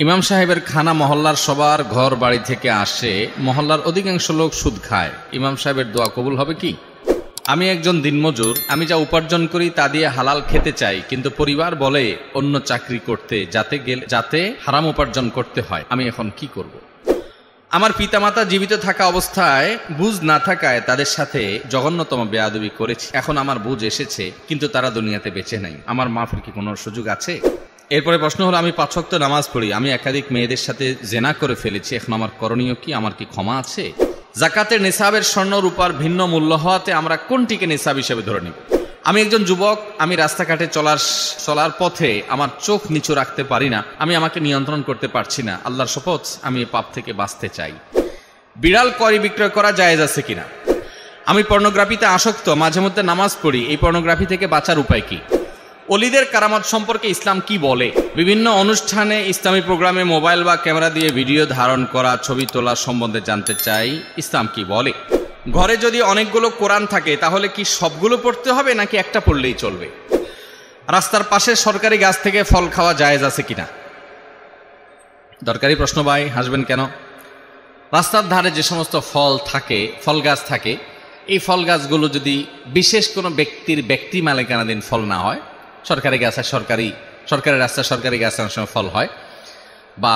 ইমাম সাহেবের খানা মহল্লার সবার ঘর বাড়ি থেকে আসে, মহল্লার অধিকাংশ লোক সুদ খায়। ইমাম সাহেবের দোয়া কবুল হবে কি? আমি একজন দিনমজুর, আমি যা উপার্জন করি তা দিয়ে হালাল খেতে চাই, কিন্তু পরিবার বলে অন্য চাকরি করতে, যাতে হারাম উপার্জন করতে হয়। আমি এখন কি করব? আমার পিতামাতা জীবিত থাকা অবস্থায় বুঝ না থাকায় তাদের সাথে জঘন্যতম বেয়াদবি করেছি। এখন আমার বুঝ এসেছে, কিন্তু তারা দুনিয়াতে বেঁচে নাই। আমার মাফের কি কোনো সুযোগ আছে? এরপরে প্রশ্ন হলো, আমি 5 ওয়াক্ত নামাজ পড়ি, আমি একাধিক মেয়েদের সাথে জেনা করে ফেলেছি, এখন আমার করণীয় কি? আমার কি ক্ষমা আছে? জাকাতের নিসাবের স্বর্ণ রূপার ভিন্ন মূল্য হওয়াতে আমরা কোনটিকে নিসাব হিসেবে ধরে নিব? আমি একজন যুবক, আমি রাস্তাঘাটে চলার পথে আমার চোখ নিচু রাখতে পারি না, আমি আমাকে নিয়ন্ত্রণ করতে পারছি না। আল্লাহর শপথ, আমি এই পাপ থেকে বাঁচতে চাই। বিড়াল ক্রয় বিক্রয় করা জায়েজ আছে কিনা? আমি পর্নোগ্রাফিতে আসক্ত, মাঝে মধ্যে নামাজ পড়ি, এই পর্নোগ্রাফি থেকে বাঁচার উপায় কি? অলিদের কারামত সম্পর্কে ইসলাম কি বলে? বিভিন্ন অনুষ্ঠানে ইসলামী প্রোগ্রামে মোবাইল বা ক্যামেরা দিয়ে ভিডিও ধারণ করা, ছবি তোলা সম্বন্ধে জানতে চাই, ইসলাম কি বলে? ঘরে যদি অনেকগুলো কোরআন থাকে তাহলে কি সবগুলো পড়তে হবে নাকি একটা পড়লেই চলবে? রাস্তার পাশে সরকারি গাছ থেকে ফল খাওয়া জায়েজ আছে কিনা? দরকারি প্রশ্ন ভাই, হাসবেন কেন? রাস্তার ধারে যে সমস্ত ফল গাছ থাকে, এই ফল গাছগুলো যদি বিশেষ কোনো ব্যক্তি মালিকানাধীন ফল না হয়, সরকারি গাছ আর সরকারি রাস্তা সরকারি গাছ অনেক সময় ফল হয়, বা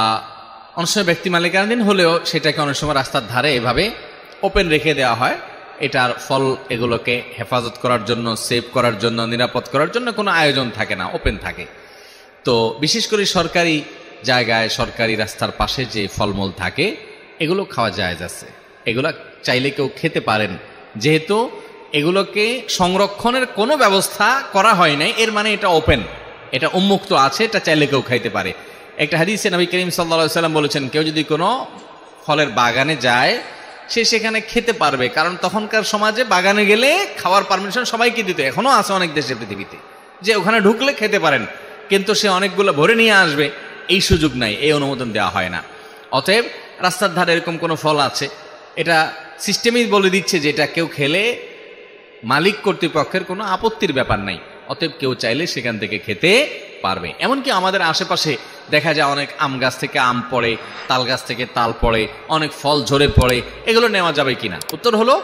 অনেক সময় ব্যক্তি মালিকানাধীন হলেও সেটাকে অনেক সময় রাস্তার ধারে এভাবে ওপেন রেখে দেওয়া হয়। এটার ফল এগুলোকে হেফাজত করার জন্য, সেভ করার জন্য, নিরাপদ করার জন্য কোনো আয়োজন থাকে না, ওপেন থাকে। তো বিশেষ করে সরকারি জায়গায়, সরকারি রাস্তার পাশে যে ফলমূল থাকে এগুলো খাওয়া জায়েজ আছে, এগুলো চাইলে কেউ খেতে পারেন। যেহেতু এগুলোকে সংরক্ষণের কোনো ব্যবস্থা করা হয় নাই, এর মানে এটা ওপেন, এটা উন্মুক্ত আছে, এটা চাইলে কেউ খাইতে পারে। একটা হাদিসে নবী করিম সাল্লাল্লাহু আলাইহি সাল্লাম বলেছেন, কেউ যদি কোনো ফলের বাগানে যায় সে সেখানে খেতে পারবে, কারণ তখনকার সমাজে বাগানে গেলে খাওয়ার পারমিশন সবাইকে দিত। এখনো আছে অনেক দেশে পৃথিবীতে যে ওখানে ঢুকলে খেতে পারেন, কিন্তু সে অনেকগুলো ভরে নিয়ে আসবে, এই সুযোগ নাই, এই অনুমোদন দেওয়া হয় না। অতএব রাস্তার ধারে এরকম কোনো ফল আছে, এটা সিস্টেমই বলে দিচ্ছে যে এটা কেউ খেলে মালিক কর্তৃপক্ষের কোনো আপত্তির ব্যাপার নাই, অতএব কেউ চাইলে সেখান থেকে খেতে পারবে। এমনকি আমাদের আশেপাশে দেখা যায় অনেক আম গাছ থেকে আম পড়ে, তাল গাছ থেকে তাল পড়ে, অনেক ফল ঝরে পড়ে, এগুলো নেওয়া যাবে কিনা? উত্তর হলো,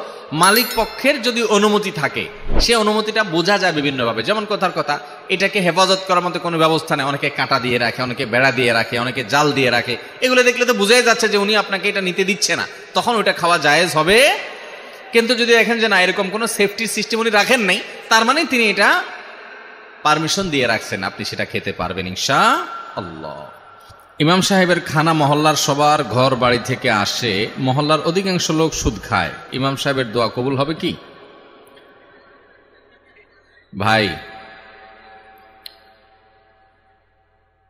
মালিক পক্ষের যদি অনুমতি থাকে, সে অনুমতিটা বোঝা যায় বিভিন্নভাবে। যেমন কথার কথা, এটাকে হেফাজত করার মতো কোনো ব্যবস্থা নেই, অনেকে কাঁটা দিয়ে রাখে, অনেকে বেড়া দিয়ে রাখে, অনেকে জাল দিয়ে রাখে, এগুলো দেখলে তো বোঝাই যাচ্ছে যে উনি আপনাকে এটা নিতে দিচ্ছে না, তখন ওটা খাওয়া জায়েজ হবে। কিন্তু যদি দেখেন যে না, এরকম কোনো সেফটি সিস্টেম উনি রাখেন নাই, তার মানে তিনি এটা পারমিশন দিয়ে রাখছেন, আপনি সেটা খেতে পারবেন ইনশাআল্লাহ। ইমাম সাহেবের খানা মহল্লার সবার ঘর বাড়ি থেকে আসে, মহল্লার অধিকাংশ লোক সুদ খায়, ইমাম সাহেবের দোয়া কবুল হবে কি? ভাই,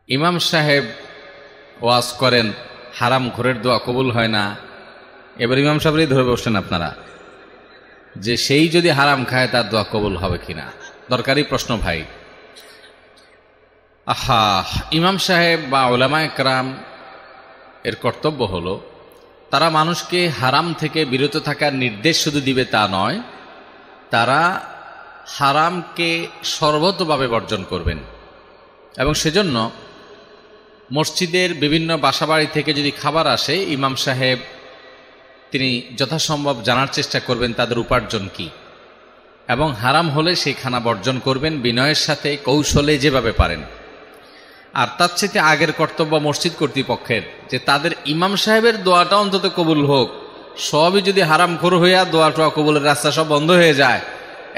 ইমাম সাহেব ওয়াজ করেন, হারাম ঘরের দোয়া কবুল হয় না, এবার ইমাম সাহেবই ধরে বসছেন আপনারা যে সেই যদি হারাম খায় তার দোয়া কবুল হবে কিনা? দরকারি প্রশ্ন ভাই। আহা, ইমাম সাহেব বা উলামায়ে কেরাম এর কর্তব্য হলো তারা মানুষকে হারাম থেকে বিরত থাকার নির্দেশ শুধু দিবে তা নয়, তারা হারামকে সর্বতভাবে বর্জন করবেন। এবং সেজন্য মসজিদের বিভিন্ন বাসাবাড়ি থেকে যদি খাবার আসে, ইমাম সাহেব তিনি যথাসম্ভব জানার চেষ্টা করবেন তাদের উপার্জন কি, এবং হারাম হলে সেই খানা বর্জন করবেন বিনয়ের সাথে, কৌশলে, যেভাবে পারেন। আর তার চেয়ে আগের কর্তব্য মসজিদ কর্তৃপক্ষের যে তাদের ইমাম সাহেবের দোয়াটা অন্তত কবুল হোক। সবই যদি হারাম খোর হইয়া দোয়াটা কবুলের রাস্তা সব বন্ধ হয়ে যায়,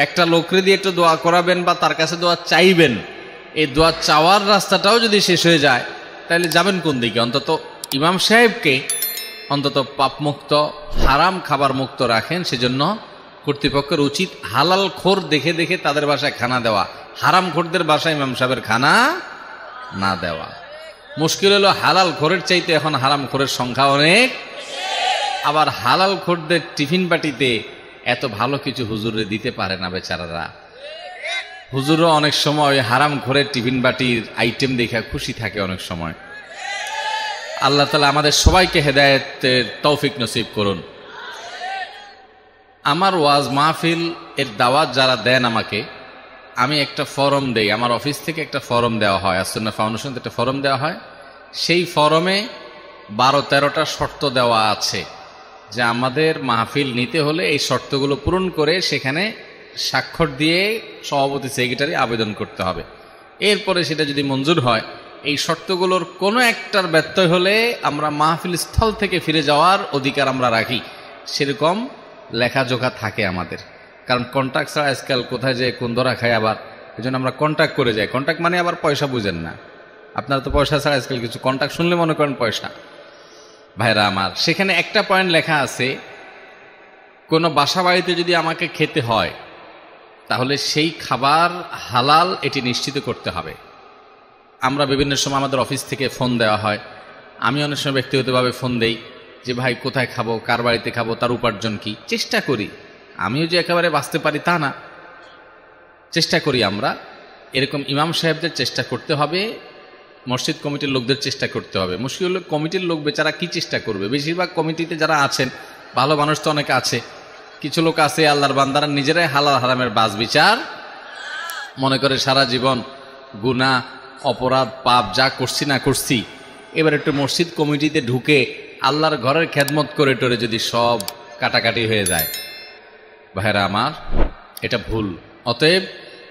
একটা লোকরে দিয়ে একটু দোয়া করাবেন বা তার কাছে দোয়া চাইবেন, এই দোয়া চাওয়ার রাস্তাটাও যদি শেষ হয়ে যায়, তাহলে যাবেন কোন দিকে? অন্তত ইমাম সাহেবকে অন্তত পাপমুক্ত, হারাম খাবার মুক্ত রাখেন। সেজন্য কর্তৃপক্ষের উচিত হালাল খোর দেখে দেখে তাদের বাসায় খানা দেওয়া, হারাম খোরদের বাসায় ইমাম সাহেবের খানা না দেওয়া। মুশকিল হলো হালাল খোরের চাইতে এখন হারাম খোরের সংখ্যা অনেক। আবার হালাল খোরদের টিফিন বাটিতে এত ভালো কিছু হুজুরে দিতে পারে না বেচারারা। হুজুরও অনেক সময় হারাম খোরের টিফিন বাটির আইটেম দেখে খুশি থাকে অনেক সময়। আল্লাহ তাআলা আমাদের সবাইকে হেদায়েতের তৌফিক নসিব করুন। আমার ওয়াজ মাহফিল এর দাওয়াত যারা দেন আমাকে, আমি একটা ফরম দেই, আমার অফিস থেকে একটা ফরম দেওয়া হয়, আসুন্নাহ ফাউন্ডেশন থেকে একটা ফরম দেওয়া হয়, সেই ফরমে 12-13টা শর্ত দেওয়া আছে যে আমাদের মাহফিল নিতে হলে এই শর্তগুলো পূরণ করে সেখানে স্বাক্ষর দিয়ে সভাপতি সেক্রেটারি আবেদন করতে হবে। এরপরে সেটা যদি মঞ্জুর হয়, এই শর্তগুলোর কোনো একটার ব্যত্যয় হলে আমরা মাহফিল স্থল থেকে ফিরে যাওয়ার অধিকার আমরা রাখি, সেরকম লেখাজোখা থাকে আমাদের। কারণ কন্ট্রাক্ট ছাড়া আজকাল কোথায় যে কোন ধরা খায়, আবার এই জন্য আমরা কন্ট্রাক্ট করে যাই। কন্ট্রাক্ট মানে আবার পয়সা বুঝেন না আপনারা, তো পয়সা ছাড়া আজকাল কিছু, কন্ট্রাক্ট শুনলে মনে করেন পয়সা। ভাইরা আমার, সেখানে একটা পয়েন্ট লেখা আছে, কোনো বাসা বাড়িতে যদি আমাকে খেতে হয় তাহলে সেই খাবার হালাল এটি নিশ্চিত করতে হবে। আমরা বিভিন্ন সময় আমাদের অফিস থেকে ফোন দেওয়া হয়, আমি অনেক সময় ব্যক্তিগতভাবে ফোন দেই যে ভাই কোথায় খাবো, কার বাড়িতে খাবো, তার উপার্জন কি। চেষ্টা করি, আমিও যে একেবারে বাঁচতে পারি তা না, চেষ্টা করি আমরা। এরকম ইমাম সাহেবদের চেষ্টা করতে হবে, মসজিদ কমিটির লোকদের চেষ্টা করতে হবে। মুশকিল হলো কমিটির লোক বেচারা কি চেষ্টা করবে। বেশিরভাগ কমিটিতে যারা আছেন, ভালো মানুষ তো অনেক আছে, কিছু লোক আছে আল্লাহর বান্দারা নিজেরাই হালাল হারামের বাজ বিচার মনে করে সারা জীবন গুনাহ অপরাধ পাপ যা করছি না করছি, এবার একটু মসজিদ কমিটিতে ঢুকে আল্লাহর ঘরের খেদমত করে টোরে যদি সব কাটাকাটি হয়ে যায়, ভাইরা আমার, এটা ভুল। অতএব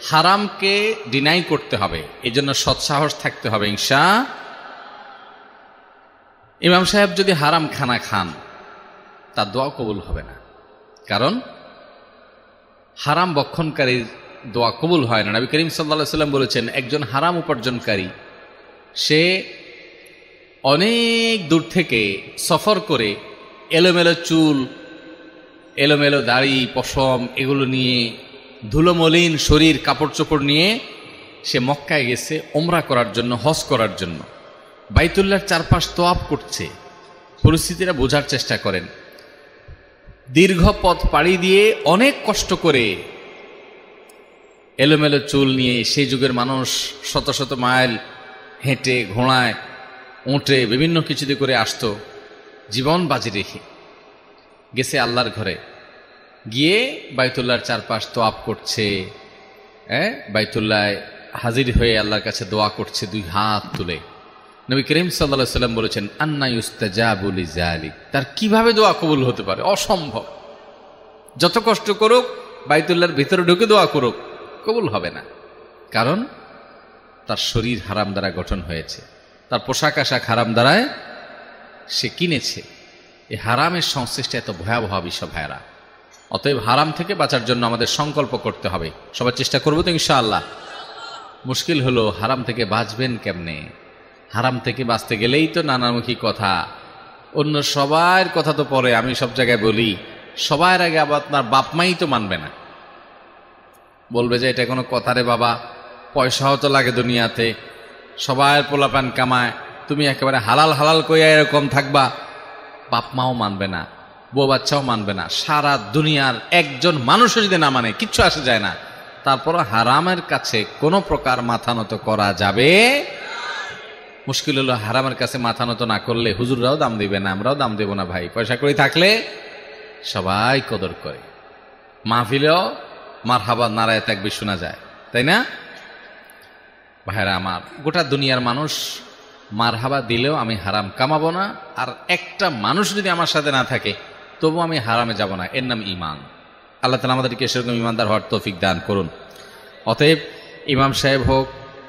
হারামকে ডিনাই করতে হবে, এই জন্য সৎসাহস থাকতে হবে ইনশাআল্লাহ। ইমাম সাহেব যদি হারাম খানা খান তার দোয়া কবুল হবে না, কারণ হারাম বক্ষণকারীর দোয়া কবুল হয় না। নবী করিম সাল্লাল্লাহু আলাইহি ওয়াসাল্লাম বলেছেন, একজন হারাম উপার্জনকারী সে অনেক দূর থেকে সফর করে এলোমেলো চুল, এলোমেলো দাড়ি, পশম এগুলো নিয়ে, ধুলোমলিন শরীর, কাপড় চোপড় নিয়ে সে মক্কায় গেছে ওমরা করার জন্য, হজ করার জন্য। বাইতুল্লাহর চারপাশ তোয়াফ করছে। পরিস্থিতিটা বোঝার চেষ্টা করেন। দীর্ঘ পথ পাড়ি দিয়ে অনেক কষ্ট করে এলোমেলো চুল নিয়ে, সেই যুগের মানুষ শত শত মাইল হেঁটে, ঘোড়ায়, উঁটে, বিভিন্ন কিছুতে করে আসতো, জীবন বাজি রেখে গেছে আল্লাহর ঘরে, গিয়ে বাইতুল্লাহর চারপাশ তোয়াফ করছে, বাইতুল্লায় হাজির হয়ে আল্লাহর কাছে দোয়া করছে দুই হাত তুলে। নবী করিম সাল্লাল্লাহু আলাইহি ওয়াসাল্লাম বলেছেন, আন্না ইউস্তাজাবু লিযালিক, তার কিভাবে দোয়া কবুল হতে পারে? অসম্ভব। যত কষ্ট করুক, বাইতুল্লাহর ভিতরে ঢুকে দোয়া করুক, কবুল হবে না। কারণ তার শরীর হারাম দ্বারা গঠন হয়েছে, তার পোশাক আশাক হারাম দ্বারায় সে কিনেছে। এই হারামের সংশ্লিষ্ট এত ভয়াবহ বিষয় ভাইরা। অতএব হারাম থেকে বাঁচার জন্য আমাদের সংকল্প করতে হবে। সবাই চেষ্টা করবো তো ইনশাআল্লাহ। মুশকিল হলো হারাম থেকে বাঁচবেন কেমনে? হারাম থেকে বাঁচতে গেলেই তো নানামুখী কথা, অন্য সবার কথা তো পরে, আমি সব জায়গায় বলি, সবার আগে আবার আপনার বাপ মাই তো মানবে না, বলবে যে এটা কোনো কথা রে বাবা, পয়সাও তো লাগে দুনিয়াতে, সবার পোলাপান কামায়, তুমি একেবারে হালাল হালাল কইয়া এরকম থাকবা। বাপ মাও মানবে না, বউ বাচ্চাও মানবে না, সারা দুনিয়ার একজন মানুষও যদি না মানে কিচ্ছু আসে যায় না। তারপর হারামের কাছে কোনো প্রকার মাথা নত করা যাবে। মুশকিল হলো হারামের কাছে মাথা নত না করলে হুজুররাও দাম দিবে না, আমরাও দাম দেব না। ভাই পয়সা কড়ি থাকলে সবাই কদর করে, মাহফিলেও মারহাবা নারায়ে তাকবীর শোনা যায়, তাই না ভাইরা আমার? গোটা দুনিয়ার মানুষ মারহাবা দিলেও আমি হারাম কামাবো না, আর একটা মানুষ যদি আমার সাথে না থাকে তবু আমি হারামে যাব না। এর নাম ঈমান। আল্লাহ তাআলা আমাদেরকে সেরকম ঈমানদার হওয়ার তৌফিক দান করুন। অতএব ইমাম সাহেব হোক,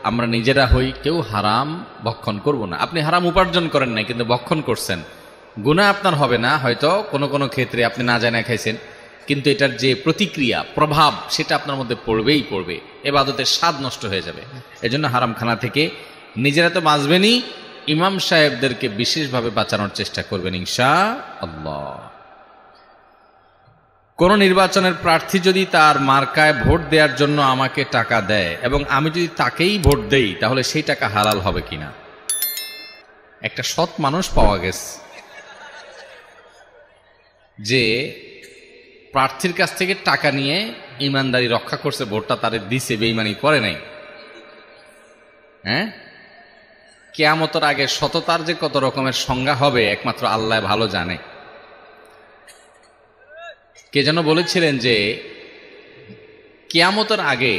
আমরা নিজেরা হই, কেউ হারাম ভক্ষণ করব না। আপনি হারাম উপার্জন করেন নাই কিন্তু ভক্ষণ করছেন, গুনাহ আপনার হবে না। হয়তো কোনো কোনো ক্ষেত্রে আপনি না জানা খাইছেন, কিন্তু এটার যে প্রতিক্রিয়া, প্রভাব, সেটা আপনার মধ্যে পড়বেই পড়বে, ইবাদতের স্বাদ নষ্ট হয়ে যাবে। এজন্য হারাম খানা থেকে নিজেরা তো বাঁচবেনই, ইমাম সাহেবদেরকে বিশেষভাবে বাঁচানোর চেষ্টা করবেন ইনশাআল্লাহ। কোন নির্বাচনের প্রার্থী যদি তার মার্কায় ভোট দেওয়ার জন্য আমাকে টাকা দেয় এবং আমি যদি তাকেই ভোট দেই, তাহলে সেই টাকা হালাল হবে কিনা? একটা সৎ মানুষ পাওয়া গেছে যে প্রার্থীর কাছ থেকে টাকা নিয়ে ইমানদারি রক্ষা করছে, ভোটটা তারে দিছে, বেঈমানি করে নাই। কিয়ামতের আগে সততার যে কত রকমের সংজ্ঞা হবে একমাত্র আল্লাহ ভালো জানে। কে যেন বলেছিলেন যে কিয়ামতের আগে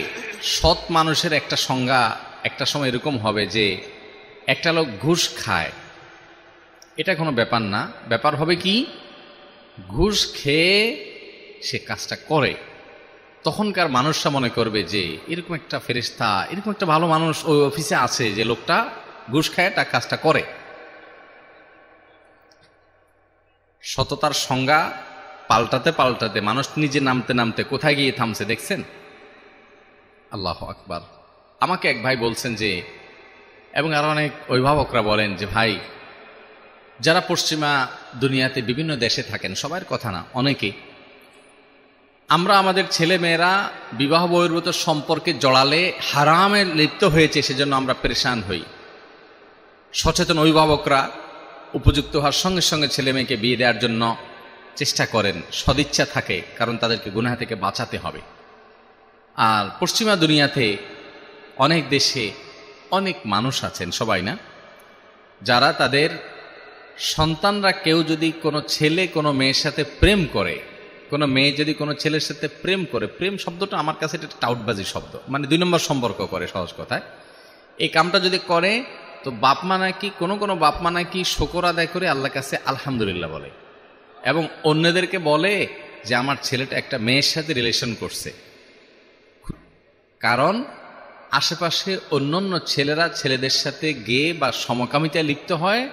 সৎ মানুষের একটা সংজ্ঞা একটা সময় এরকম হবে যে একটা লোক ঘুষ খায়, এটা কোনো ব্যাপার না। ব্যাপার হবে কি, ঘুষ খেয়ে সে কাজটা করে, তখনকার মানুষরা মনে করবে যে এরকম একটা ফেরেশতা, এরকম একটা ভালো মানুষ ওই অফিসে আছে যে লোকটা ঘুষ খায় তা কাজটা করে। সততার সংজ্ঞা পাল্টাতে পাল্টাতে মানুষ নিজে নামতে নামতে কোথায় গিয়ে থামছে দেখছেন? আল্লাহু আকবার। আমাকে এক ভাই বলছেন যে, এবং আরো অনেক অভিভাবকরা বলেন যে, ভাই যারা পশ্চিমা দুনিয়াতে বিভিন্ন দেশে থাকেন, সবার কথা না, অনেকে, আমরা আমাদের ছেলে মেয়েরা বিবাহ বহির্ভূত সম্পর্কে জড়ালে হারামে লিপ্ত হয়েছে সেজন্য আমরা পেরেশান হই। সচেতন অভিভাবকরা উপযুক্ত হওয়ার সঙ্গে সঙ্গে ছেলে মেয়েকে বিয়ে দেওয়ার জন্য চেষ্টা করেন, সদিচ্ছা থাকে, কারণ তাদেরকে গুনাহ থেকে বাঁচাতে হবে। আর পশ্চিমা দুনিয়াতে অনেক দেশে অনেক মানুষ আছেন, সবাই না, যারা তাদের সন্তানরা কেউ যদি কোনো ছেলে কোনো মেয়ের সাথে প্রেম করে, কোনো মেয়ে যদি কোনো ছেলের সাথে প্রেম করে, প্রেম শব্দটা আমার কাছে এটা টাউটবাজি শব্দ, মানে 2 নম্বর সম্পর্ক করে, সহজ কথায়। এই কামটা যদি করে তো বাপমা নাকি, কোনো বাপমা নাকি শুকর আদায় করে আল্লাহর কাছে আলহামদুলিল্লাহ বলে, এবং অন্যদেরকে বলে যে আমার ছেলেটা একটা মেয়ের সাথে রিলেশন করছে। কারণ আশেপাশে অন্যান্য ছেলেরা ছেলেদের সাথে গে বা সমকামিতায় লিপ্ত হয়,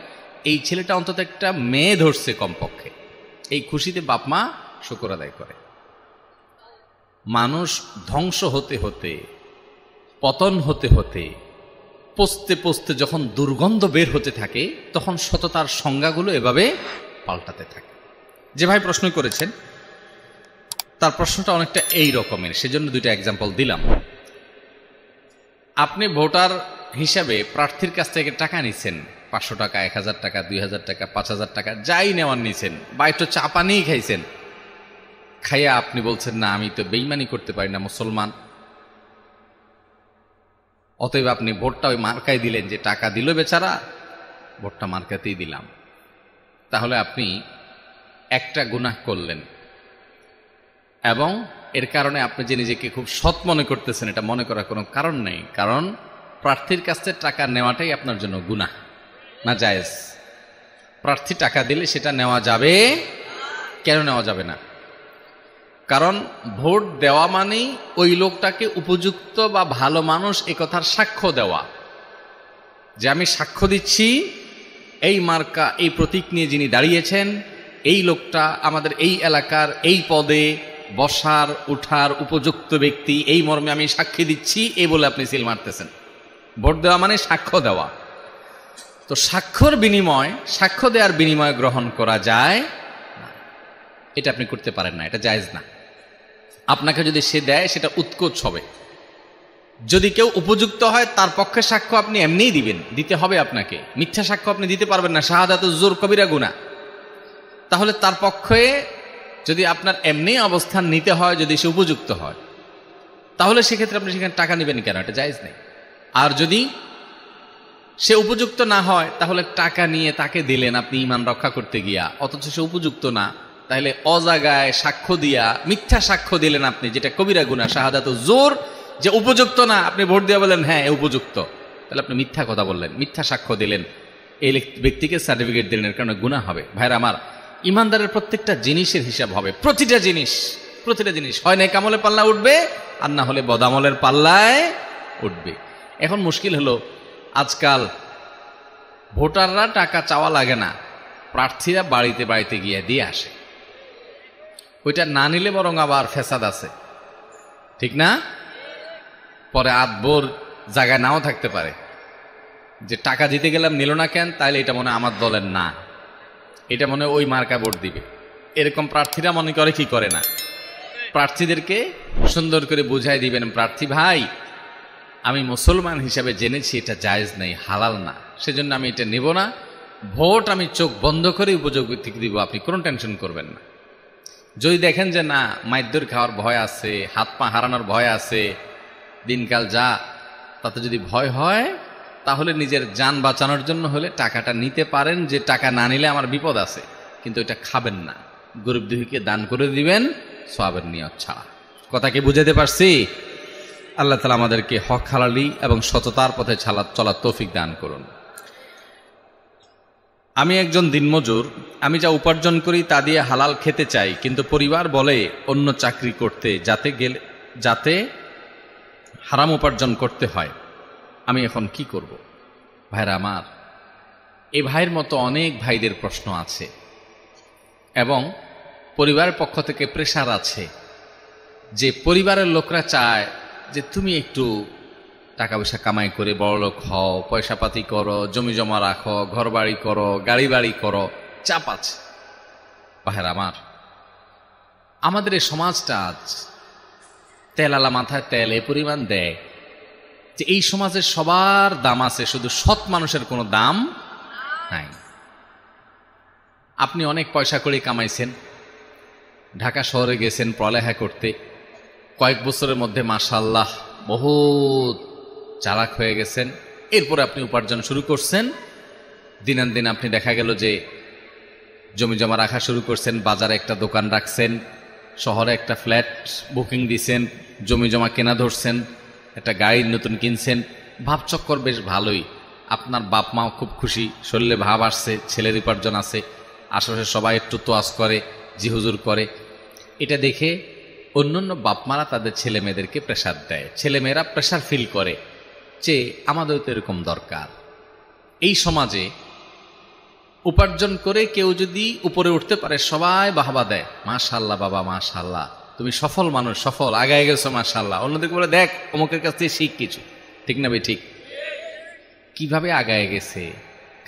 এই ছেলেটা অন্তত একটা মেয়ে ধরছে কমপক্ষে, এই খুশিতে বাপমা শুকর আদায় করে। মানুষ ধ্বংস হতে হতে, পতন হতে হতে, পচতে পচতে যখন দুর্গন্ধ বের হতে থাকে, তখন সততার সংজ্ঞাগুলো এভাবে পাল্টাতে থাকে। যে ভাই প্রশ্ন করেছেন তার প্রশ্নটা অনেকটা এই রকমের, সেজন্য 2টা এক্সাম্পল দিলাম। আপনি ভোটার হিসাবে প্রার্থীর কাছ থেকে টাকা নিছেন, 500 টাকা, 1000 টাকা, 2000 টাকা, 5000 টাকা, যাই নেওয়ার নিছেন, বা একটু চা পানিই খাইছেন। খাইয়া আপনি বলছেন, না আমি তো বেইমানি করতে পারি না, মুসলমান। অতএব আপনি ভোটটা ওই মার্কায় দিলেন, যে টাকা দিল বেচারা, ভোটটা মার্কাতেই দিলাম। তাহলে আপনি একটা গুনাহ করলেন, এবং এর কারণে আপনি যে নিজেকে খুব সৎ মনে করতেছেন, এটা মনে করার কোনো কারণ নেই। কারণ প্রার্থীর কাছ থেকে টাকা নেওয়াটাই আপনার জন্য গুনাহ, না জায়েজ। প্রার্থী টাকা দিলে সেটা নেওয়া যাবে, কেন নেওয়া যাবে না? কারণ ভোট দেওয়া মানেই ওই লোকটাকে উপযুক্ত বা ভালো মানুষ এ কথার সাক্ষ্য দেওয়া, যে আমি সাক্ষ্য দিচ্ছি এই মার্কা, এই প্রতীক নিয়ে যিনি দাঁড়িয়েছেন, এই লোকটা আমাদের এই এলাকার এই পদে বসার উঠার উপযুক্ত ব্যক্তি, এই মর্মে আমি সাক্ষী দিচ্ছি, এই বলে আপনি সিল মারতেছেন। ভোট দেওয়া মানে সাক্ষ্য দেওয়া। তো সাক্ষ্যর বিনিময়, সাক্ষ্য দেওয়ার বিনিময় গ্রহণ করা যায় না, এটা আপনি করতে পারেন না, এটা জায়েজ না। আপনাকে যদি সে দেয় সেটা উৎকোচ হবে। যদি কেউ উপযুক্ত হয় তার পক্ষে সাক্ষ্য আপনি এমনিই দিবেন, দিতে হবে আপনাকে। মিথ্যা সাক্ষ্য আপনি দিতে পারবেন না, শাহাদাতুজ জুর কবিরা গুনাহ। তাহলে তার পক্ষে যদি আপনার এমনি অবস্থান নিতে হয়, যদি সে উপযুক্ত হয়, তাহলে সেক্ষেত্রে আপনি সেখানে টাকা নেবেন কেন? এটা জায়েজ নেই। আর যদি সে উপযুক্ত না হয়, তাহলে টাকা নিয়ে তাকে দিলেন আপনি ঈমান রক্ষা করতে গিয়া, অথচ সে উপযুক্ত না, তাহলে অজাগায় সাক্ষ্য দিয়া মিথ্যা সাক্ষ্য দিলেন আপনি, যেটা কবিরা গুনাহ, শাহাদাতুজ জুর। যে উপযুক্ত না, আপনি ভোট দিয়ে বলেন হ্যাঁ এ উপযুক্ত, তাহলে আপনি মিথ্যা কথা বললেন, মিথ্যা সাক্ষ্য দিলেন, এই ব্যক্তিকে সার্টিফিকেট দিলেন, এর কারণে গুনাহ হবে। ভাইরা আমার, ইমানদারের প্রত্যেকটা জিনিসের হিসাব হবে, প্রতিটা জিনিস হয় না কামলে পাল্লা উঠবে, আর না হলে বদামলের পাল্লায় উঠবে। এখন মুশকিল হলো, আজকাল ভোটাররা টাকা চাওয়া লাগে না, প্রার্থীরা বাড়িতে বাড়িতে গিয়ে দিয়ে আসে। ওইটা না নিলে বরং আবার ফেসাদ আছে, ঠিক না? পরে আদবোর জায়গায় নাও থাকতে পারে, যে টাকা দিতে গেলাম নিল না কেন, তাইলে এটা মনে আমার দলের না, এটা মনে ওই মার্কা ভোট দিবে। এরকম প্রার্থীরা মনে করে কি করে না, প্রার্থীদেরকে সুন্দর করে বুঝাই দিবেন, প্রার্থী ভাই আমি মুসলমান হিসাবে জেনেছি এটা জায়েজ নেই, হালাল না, সেজন্য আমি এটা নেব না, ভোট আমি চোখ বন্ধ করে উপযোগী দিব, আপনি কোনো টেনশন করবেন না। যদি দেখেন যে না, মাইদ্যর খাওয়ার ভয় আছে, হাত পা হারানোর ভয় আছে, দিনকাল যা, তাতে যদি ভয় হয়, তাহলে নিজের জান বাঁচানোর জন্য হলে টাকাটা নিতে পারেন, যে টাকা না নিলে আমার বিপদ আছে, কিন্তু এটা খাবেন না, গরিব দুঃখীকে দান করে দিবেন সওয়াবের নিয়ত ছাড়া। কথা কি বুঝাতে পারছি? আল্লাহ তাআলা আমাদেরকে হক হালালি এবং সততার পথে চলার তৌফিক দান করুন। আমি একজন দিনমজুর, আমি যা উপার্জন করি তা দিয়ে হালাল খেতে চাই, কিন্তু পরিবার বলে অন্য চাকরি করতে, যাতে হারাম উপার্জন করতে হয়। আমি এখন কি করব? ভাইরা আমার, এই ভাইয়ের মতো অনেক ভাইদের প্রশ্ন আছে এবং পরিবারের পক্ষ থেকে প্রেশার আছে যে পরিবারের লোকরা চায় যে তুমি একটু টাকা পয়সা কামাই করে বড়লোক হও, পয়সাপাতি করো, জমি জমা রাখো, ঘর বাড়ি করো, গাড়ি বাড়ি করো, চাপ আছে। ভাইরা আমার, আমাদের এই সমাজটা আজ তেলালা মাথায় তেল এ পরিমাণ দেয় যে এই সমাজের সবার দাম আছে, শুধু সৎ মানুষের কোনো দাম নাই। আপনি অনেক পয়সা করে কামাইছেন, ঢাকা শহরে গেছেন পড়ালেখা করতে, কয়েক বছরের মধ্যে মাশাআল্লাহ বহুত চালাক হয়ে গেছেন। এরপরে আপনি উপার্জন শুরু করছেন, দিনান আপনি দেখা গেল যে জমি জমা রাখা শুরু করছেন, বাজারে একটা দোকান রাখছেন, শহরে একটা ফ্ল্যাট বুকিং দিছেন, জমি জমা কেনা ধরছেন, একটা গাড়ি নতুন কিনছেন, ভাবচক্কর বেশ ভালোই। আপনার বাপ মাও খুব খুশি, শরীরে ভাব আসছে, ছেলের উপার্জন আছে, আশেপাশে সবাই একটু তোয়াজ করে, জি হুজুর করে। এটা দেখে অন্যান্য বাপমারা তাদের ছেলে মেয়েদেরকে প্রেশার দেয়, ছেলেমেয়েরা প্রেশার ফিল করে যে আমাদের তো এরকম দরকার। এই সমাজে উপার্জন করে কেউ যদি উপরে উঠতে পারে সবাই বাহবা দেয়, মাশাআল্লাহ বাবা, মাশাআল্লাহ তুমি সফল মানুষ, সফল আগায় গেছো, মাশাআল্লাহ। অন্যদিকে বলে দেখ অমুকের কাছ থেকে শিখ কিছু, ঠিক না ভাই? ঠিক। কিভাবে আগায় গেছে,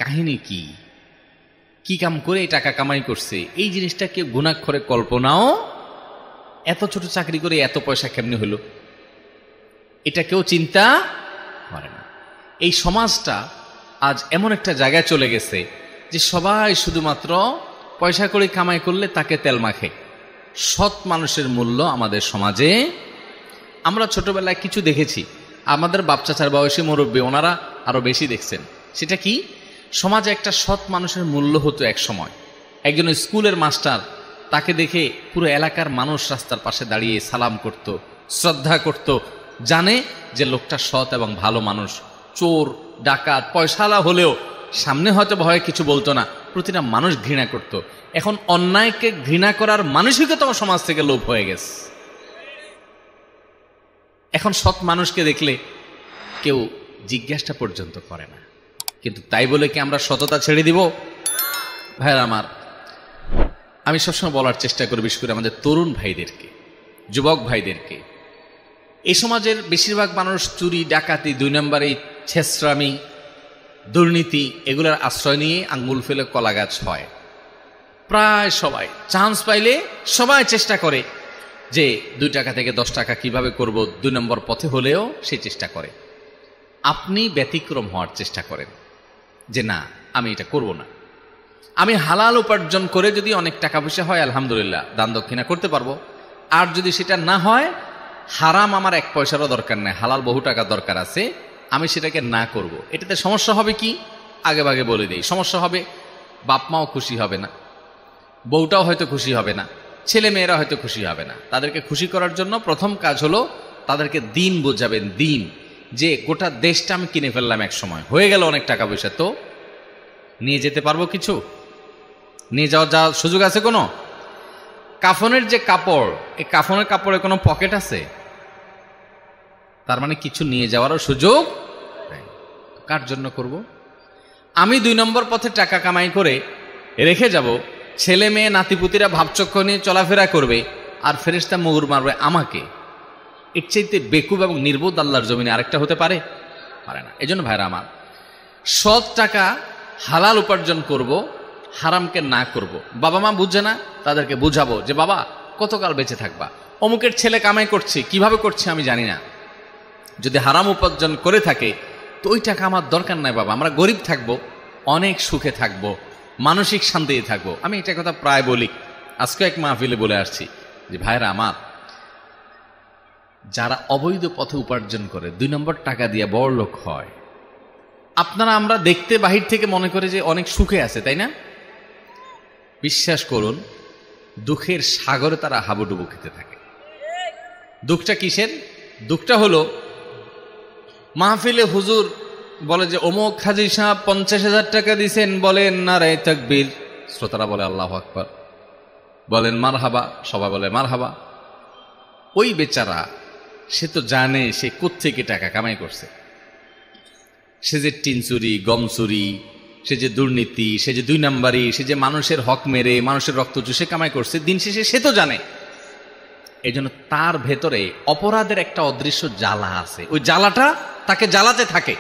কাহিনী কি কাম করে এই টাকা কামাই করছে, এই জিনিসটা কেউ গুণাক্ষরে কল্পনাও, এত ছোট চাকরি করে এত পয়সা কেমনি হলো, এটা কেউ চিন্তা করে না। এই সমাজটা আজ এমন একটা জায়গায় চলে গেছে যে সবাই শুধুমাত্র পয়সা করে কামাই করলে তাকে তেল মাখে। সৎ মানুষের মূল্য আমাদের সমাজে, আমরা ছোটবেলায় কিছু দেখেছি, আমাদের বাপ চাচার বয়সী মুরব্বী ওনারা আরো বেশি দেখছেন। সেটা কি, সমাজে একটা সৎ মানুষের মূল্য হতো এক সময়। একজন স্কুলের মাস্টার, তাকে দেখে পুরো এলাকার মানুষ রাস্তার পাশে দাঁড়িয়ে সালাম করত, শ্রদ্ধা করত, জানে যে লোকটা সৎ এবং ভালো মানুষ। চোর ডাকাত পয়সাওয়ালা হলেও সামনে হয়তো ভয়ে কিছু বলতো না, প্রতিটা মানুষ ঘৃণা করত। এখন অন্যায়কে ঘৃণা করার মানসিকতা সমাজ থেকে লোপ হয়ে গেছে। এখন সৎ মানুষকে দেখলে কেউ জিজ্ঞাসা পর্যন্ত করে না। কিন্তু তাই বলে কি আমরা সততা ছেড়ে দিব? ভাইরা আমার, আমি সবসময় বলার চেষ্টা করি, বিশেষ করে আমাদের তরুণ ভাইদেরকে, যুবক ভাইদেরকে, এই সমাজের বেশিরভাগ মানুষ চুরি ডাকাতি, 2 নম্বরে ছেঁচড়ামি, দুর্নীতি, এগুলোর আশ্রয় নিয়ে আঙ্গুল ফেলে কলা গাছ হয়। প্রায় সবাই চান্স পাইলে সবাই চেষ্টা করে যে 2 টাকা থেকে 10 টাকা কিভাবে করব, 2 নম্বর পথে হলেও সে চেষ্টা করে। আপনি ব্যতিক্রম হওয়ার চেষ্টা করেন যে না, আমি এটা করব না, আমি হালাল উপার্জন করে যদি অনেক টাকা পয়সা হয় আলহামদুলিল্লাহ দান দক্ষিণা করতে পারবো। আর যদি সেটা না হয়, হারাম আমার 1 পয়সারও দরকার নেই, হালাল বহু টাকা দরকার আছে, আমি সেটাকে না করব। এটাতে সমস্যা হবে কি, আগে ভাগে বলে দেই, সমস্যা হবে বাপ মাও খুশি হবে না, বউটাও হয়তো খুশি হবে না, ছেলে মেয়েরা হয়তো খুশি হবে না। তাদেরকে খুশি করার জন্য প্রথম কাজ হলো তাদেরকে দিন বোঝাবেন, দিন, যে গোটা দেশটা আমি কিনে ফেললাম এক সময়, হয়ে গেল অনেক টাকা পয়সা, তো নিয়ে যেতে পারবো কিছু? নিয়ে যাওয়ার সুযোগ আছে কোনো? কাফনের যে কাপড়, এই কাফনের কাপড়ে কোনো পকেট আছে? তার মানে কিছু নিয়ে যাওয়ারও সুযোগ নেই। কার জন্য করব? আমি 2 নম্বর পথে টাকা কামাই করে রেখে যাব, ছেলে মেয়ে নাতিপুতিরা ভাবচক্র নিয়ে চলাফেরা করবে, আর ফেরেশতা মুগুর মারবে আমাকে। এর চাইতে বেকুব এবং নির্বোধ আল্লাহর জমিনে আরেকটা হতে পারে? পারে না। এজন্য ভাইরা আমার, সৎ টাকা হালাল উপার্জন করব, হারামকে না করব। বাবা মা বুঝে না, তাদেরকে বুঝাবো যে বাবা কতকাল বেঁচে থাকবা, অমুকের ছেলে কামাই করছে, কিভাবে করছে আমি জানি না, যদি হারাম উপার্জন করে থাকে তো ওই টাকা আমার দরকার নাই বাবা, আমরা গরিব থাকবো, অনেক সুখে থাকবো, মানসিক শান্তিতে থাকবো। আমি এটা কথা প্রায় বলি, আজকে এক মাহফিলে বলে আসছি যে ভাইরা আমার, যারা অবৈধ পথে উপার্জন করে 2 নম্বর টাকা দিয়ে বড় লোক হয়, আপনারা আমরা দেখতে বাহির থেকে মনে করে যে অনেক সুখে আছে, তাই না? বিশ্বাস করুন, দুঃখের সাগরে তারা হাবুডুবু খেতে থাকে। দুঃখটা কিসের? দুঃখটা হলো মাহফিলে হুজুর বলে যে অমুক হাজী সাহেব 50,000 টাকা দিছেন, বলেন নারায়ে তাকবীর, শ্রোতারা বলে আল্লাহু আকবার, বলেন মারহাবা, সবাই বলে মারহাবা। ওই বেচারা সে তো জানে সে কোত্থেকে টাকা কামাই করছে। সে যে টিন চুরি, গম চুরি, সে যে দুর্নীতি, সে যে 2 নাম্বারি, সে যে মানুষের হক মেরে মানুষের রক্ত চুষে কামাই করছে, দিন শেষে সে তো জানে। এই জন্য তার ভেতরে অপরাধের একটা অদৃশ্য জ্বালা আছে, ওই জ্বালাটা তাকে জ্বালাতে থাকে।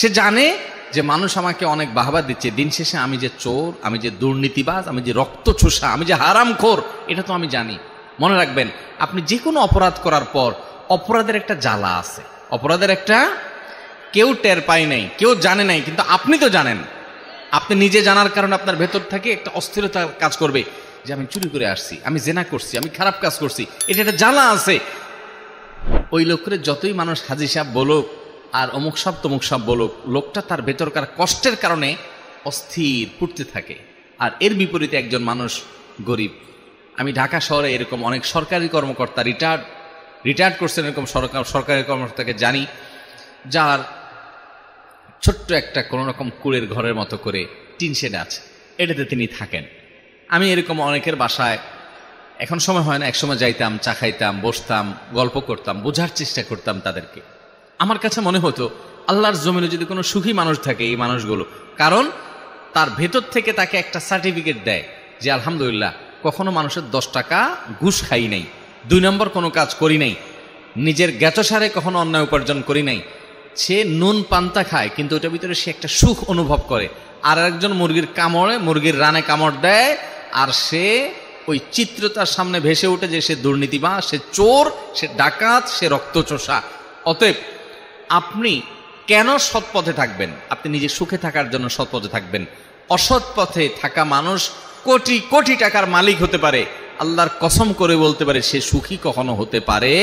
সে জানে যে মানুষ আমাকে অনেক বাহবা দিচ্ছে, দিন শেষে আমি যে চোর, আমি যে দুর্নীতিবাজ, আমি যে রক্ত চুষা, আমি যে হারামখোর, এটা তো আমি জানি। মনে রাখবেন, আপনি যে কোনো অপরাধ করার পর অপরাধের একটা জ্বালা আছে, অপরাধের একটা, কেউ টের পায় নাই, কেউ জানে নাই, কিন্তু আপনি তো জানেন। আপনি নিজে জানার কারণে আপনার ভেতর থেকে একটা অস্থিরতা কাজ করবে যে আমি চুরি করে আসছি, আমি জেনা করছি, আমি খারাপ কাজ করছি, এটা একটা জ্বালা আছে। ওই লোকের যতই মানুষ হাজী সাহেব বলুক আর অমুক সব তমুক সব বলুক, লোকটা তার ভেতরকার কষ্টের কারণে অস্থির পড়তে থাকে। আর এর বিপরীতে একজন মানুষ গরিব, আমি ঢাকা শহরে এরকম অনেক সরকারি কর্মকর্তা রিটায়ার্ড করছেন, এরকম সরকারি কর্মকর্তাকে জানি, যার ছোট্ট একটা কোনো রকম কুড়ের ঘরের মতো করে টিন শেড আছে, এটাতে তিনি থাকেন। আমি এরকম অনেকের বাসায়, এখন সময় হয় না, একসময় যাইতাম, চা খাইতাম, বসতাম, গল্প করতাম, বোঝার চেষ্টা করতাম তাদেরকে। আমার কাছে মনে হতো আল্লাহর জমিনে যদি কোনো সুখী মানুষ থাকে, এই মানুষগুলো, কারণ তার ভেতর থেকে তাকে একটা সার্টিফিকেট দেয় যে আলহামদুলিল্লাহ কখনো মানুষের 10 টাকা ঘুষ খাই নাই, 2 নম্বর কোনো কাজ করি নাই, নিজের জ্ঞাতসারে কখনো অন্যায় উপার্জন করি নাই। সে নুন পান্তা খায়, কিন্তু ওটার ভিতরে সে একটা সুখ অনুভব করে। আর একজন মুরগির কামড়ে, মুরগির রানে কামড় দেয়, আর সে ওই চিত্রতার সামনে ভেসে ওঠে যে সে দুর্নীতিবাজ, সে চোর, সে ডাকাত, সে রক্তচোষা। অতএব আপনি কেন সৎ পথে থাকবেন? আপনি নিজে সুখে থাকার জন্য সৎ পথে থাকবেন। অসৎ পথে থাকা মানুষ কোটি কোটি টাকার মালিক হতে পারে, আল্লাহর কসম করে বলতে পারে সে সুখী কখনো হতে পারে।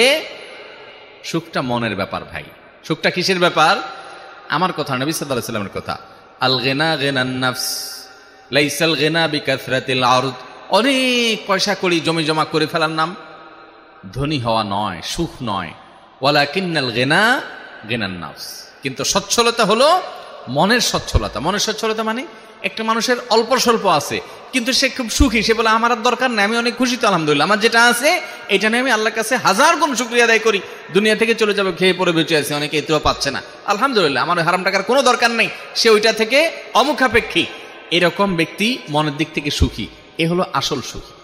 সুখটা মনের ব্যাপার ভাই। সুখটা কিসের ব্যাপার? আমার কথা, নবী সাল্লাল্লাহু আলাইহি ওয়াসাল্লামের কথা, আল গিনা গিনান নাফস লাইসাল গিনা বিকাসরাতিল আরদ। অনেক পয়সা করি, জমি জমা করে ফেলার নাম ধনী হওয়া নয়, সুখ নয়। ওয়ালাকিন্নাল গিনা গিনান নাফস, কিন্তু সচ্ছলতা হলো মনের সচ্ছলতা। মনের সচ্ছলতা মানে একটা মানুষের অল্প স্বল্প আছে, কিন্তু সে খুব সুখী, সে বলে আমার আর দরকার নেই, আমি অনেক খুশি তো আলহামদুলিল্লাহ, আমার যেটা আছে এটা নিয়ে আমি আল্লাহর কাছে 1000 গুণ শুকরিয়া আদায় করি। দুনিয়া থেকে চলে যাবে, খেয়ে পরে বেঁচে আছে, অনেকে এতেও পাচ্ছে না, আলহামদুলিল্লাহ আমার হারাম টাকার কোনো দরকার নেই, সে ওইটা থেকে অমুখাপেক্ষী। এরকম ব্যক্তি মনের দিক থেকে সুখী, এ হলো আসল সুখী।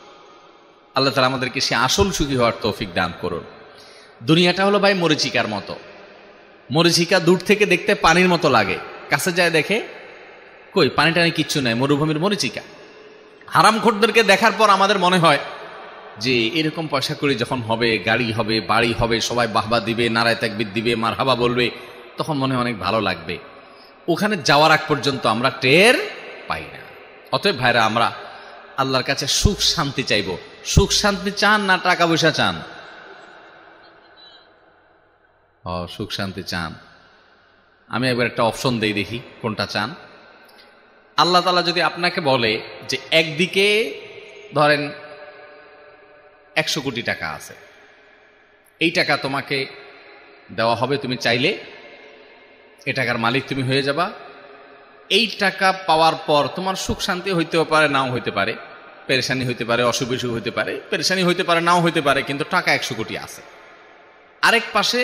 আল্লাহ তাআলা আমাদেরকে সে আসল সুখী হওয়ার তৌফিক দান করুন। দুনিয়াটা হলো ভাই মরিচিকার মতো। মরিচিকা দূর থেকে দেখতে পানির মতো লাগে, কাছে যায় দেখে কই পানিটা নেই, কিচ্ছু নাই, মরুভূমির মরিচিকা। হারামখোরদেরকে দেখার পর আমাদের মনে হয় যে এরকম পয়সা করে যখন হবে, গাড়ি হবে, বাড়ি হবে, সবাই বাহবা দিবে, নারায়ে তাকবীর দিবে, মারহাবা বলবে, তখন মনে হয় অনেক ভালো লাগবে। ওখানে যাওয়ার আগ পর্যন্ত আমরা টের পাই না। অতএব ভাইরা, আমরা আল্লাহর কাছে সুখ শান্তি চাইব। সুখ শান্তি চান না টাকা পয়সা চান? সুখ শান্তি চান। আমি একবার একটা অপশন দেই, দেখি কোনটা চান। আল্লাহ তাআলা যদি আপনাকে বলে যে একদিকে ধরেন 100 কোটি টাকা আছে, এই টাকা তোমাকে দেওয়া হবে, তুমি চাইলে এ টাকার মালিক তুমি হয়ে যাবা। এই টাকা পাওয়ার পর তোমার সুখ শান্তি হইতেও পারে, নাও হইতে পারে, পেরেশানি হইতে পারে, অসুখ বিসুখ হইতে পারে, পেরেশানি হইতে পারে, নাও হইতে পারে, কিন্তু টাকা 100 কোটি আছে। আরেক পাশে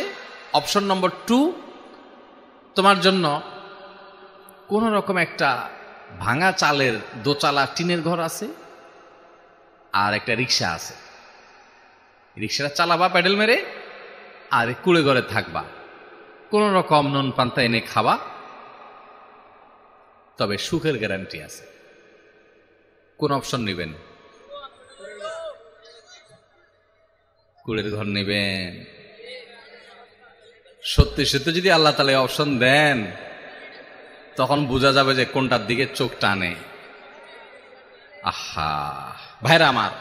অপশন নম্বর 2, তোমার জন্য কোন রকম একটা ভাঙা চালের দোচালা টিনের ঘর আছে, আর একটা রিক্সা আছে, রিক্সাটা চালাবা প্যাডেল মেরে, আর কুড়ে ঘরে থাকবা, কোন রকম নুন পান্তা এনে খাবা, তবে সুখের গ্যারান্টি আছে। কোন অপশন নেবেন? কুড়ের ঘর নেবেন? সত্যি সত্যি যদি আল্লাহ তাআলা অপশন দেন, তখন বোঝা যাবে যে কোনটার দিকে চোখ টানে। আহা ভাইরা আমার,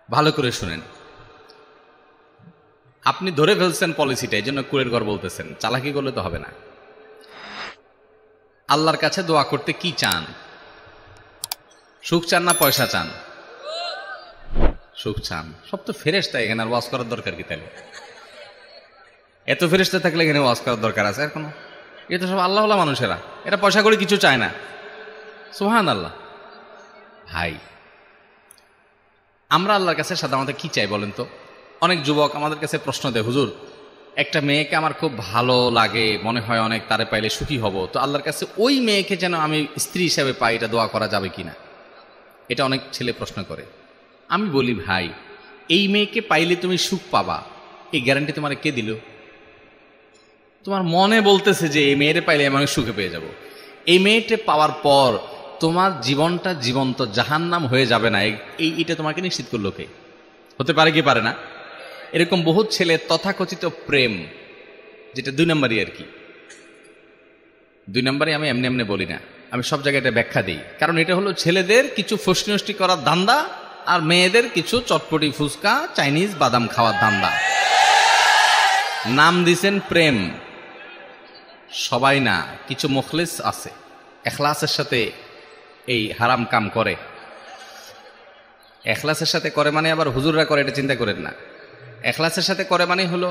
ভালো করে শুনেন। আপনি ধরে ফেলছেন পলিসিটা, এই জন্য কুড়ের ঘর বলতেছেন, চালাকি করলে তো হবে না। আল্লাহর কাছে দোয়া করতে কি চান? সুখ চান না পয়সা চান? সুখ চান। সব তো ফেরেশতা, এখানে আর ওয়াজ করার দরকার কি? তাহলে এত ফেরেশতা থাকলে এখানে ওয়াজ করার দরকার আছে আর কোনো? এ তো সব আল্লাহওয়ালা মানুষেরা, এরা পয়সা করে কিছু চায় না। সুবহানাল্লাহ। ভাই, আমরা আল্লাহর কাছে সাধারণত কি চাই বলেন তো? অনেক যুবক আমাদের কাছে প্রশ্ন দেয়, হুজুর একটা মেয়েকে আমার খুব ভালো লাগে, মনে হয় অনেক, তারে পাইলে সুখী হব, তো আল্লাহর কাছে ওই মেয়েকে যেন আমি স্ত্রী হিসেবে পাই, এটা দোয়া করা যাবে কিনা? এটা অনেক ছেলে প্রশ্ন করে। আমি বলি, ভাই এই মেয়েকে পাইলে তুমি সুখ পাবা, এই গ্যারান্টি তোমার কে দিল? তোমার মনে বলতেছে যে এই মেয়েরে পাইলে আমি সুখে পেয়ে যাব। এই মেয়েটা পাওয়ার পর তোমার জীবনটা জীবন্ত জাহান্নাম হয়ে যাবে না, এটা তোমাকে নিশ্চিত করলো কে? হতে পারে কি পারে না? এরকম বহুত ছেলে তথাকথিত প্রেম, যেটা 2 নম্বরই আর কি, 2 নম্বরই আমি এমনি এমনি বলি না, আমি সব জায়গায় এটা ব্যাখ্যা দিই। কারণ এটা হলো ছেলেদের কিছু ফষ্টি করার ধান্দা, আর মেয়েদের কিছু চটপটি ফুচকা চাইনিজ বাদাম খাওয়ার ধান্দা। নাম দিছেন প্রেম, সবাই না, কিছু মুখলিস আছে, এখলাসের সাথে এই হারাম কাম করে। এখলাসের সাথে করে মানে আবার হুজুররা করে এটা চিন্তা করেন না। এখলাসের সাথে করে মানে হলো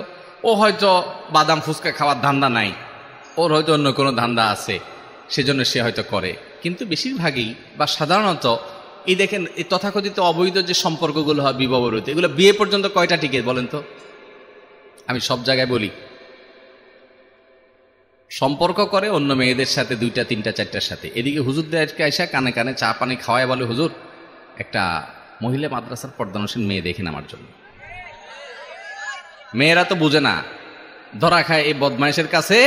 ও হয়তো বাদাম ফুচকা খাওয়ার ধান্দা নাই, ওর হয়তো অন্য কোনো ধান্দা আছে, সেজন্য সে হয়তো করে। কিন্তু বেশিরভাগই বা সাধারণত এই দেখেন এই তথাকথিত অবৈধ যে সম্পর্কগুলো হয় বিবাহ বিরোধী, এগুলো বিয়ে পর্যন্ত কয়টা টিকে বলেন তো? আমি সব জায়গায় বলি, সম্পর্ক করে অন্য মেয়েদের সাথে, 2টা 3টা 4টার সাথে। এদিকে হুজুরদেরকে আইসা কানে কানে চা পানি খাওয়ায় বলে, হুজুর একটা মহিলা মাদ্রাসার পর্দানসীন মেয়ে দেখেন আমার জন্য। মেয়েরা তো বুঝে না, ধরা খায় এই বদমাইশের কাছে।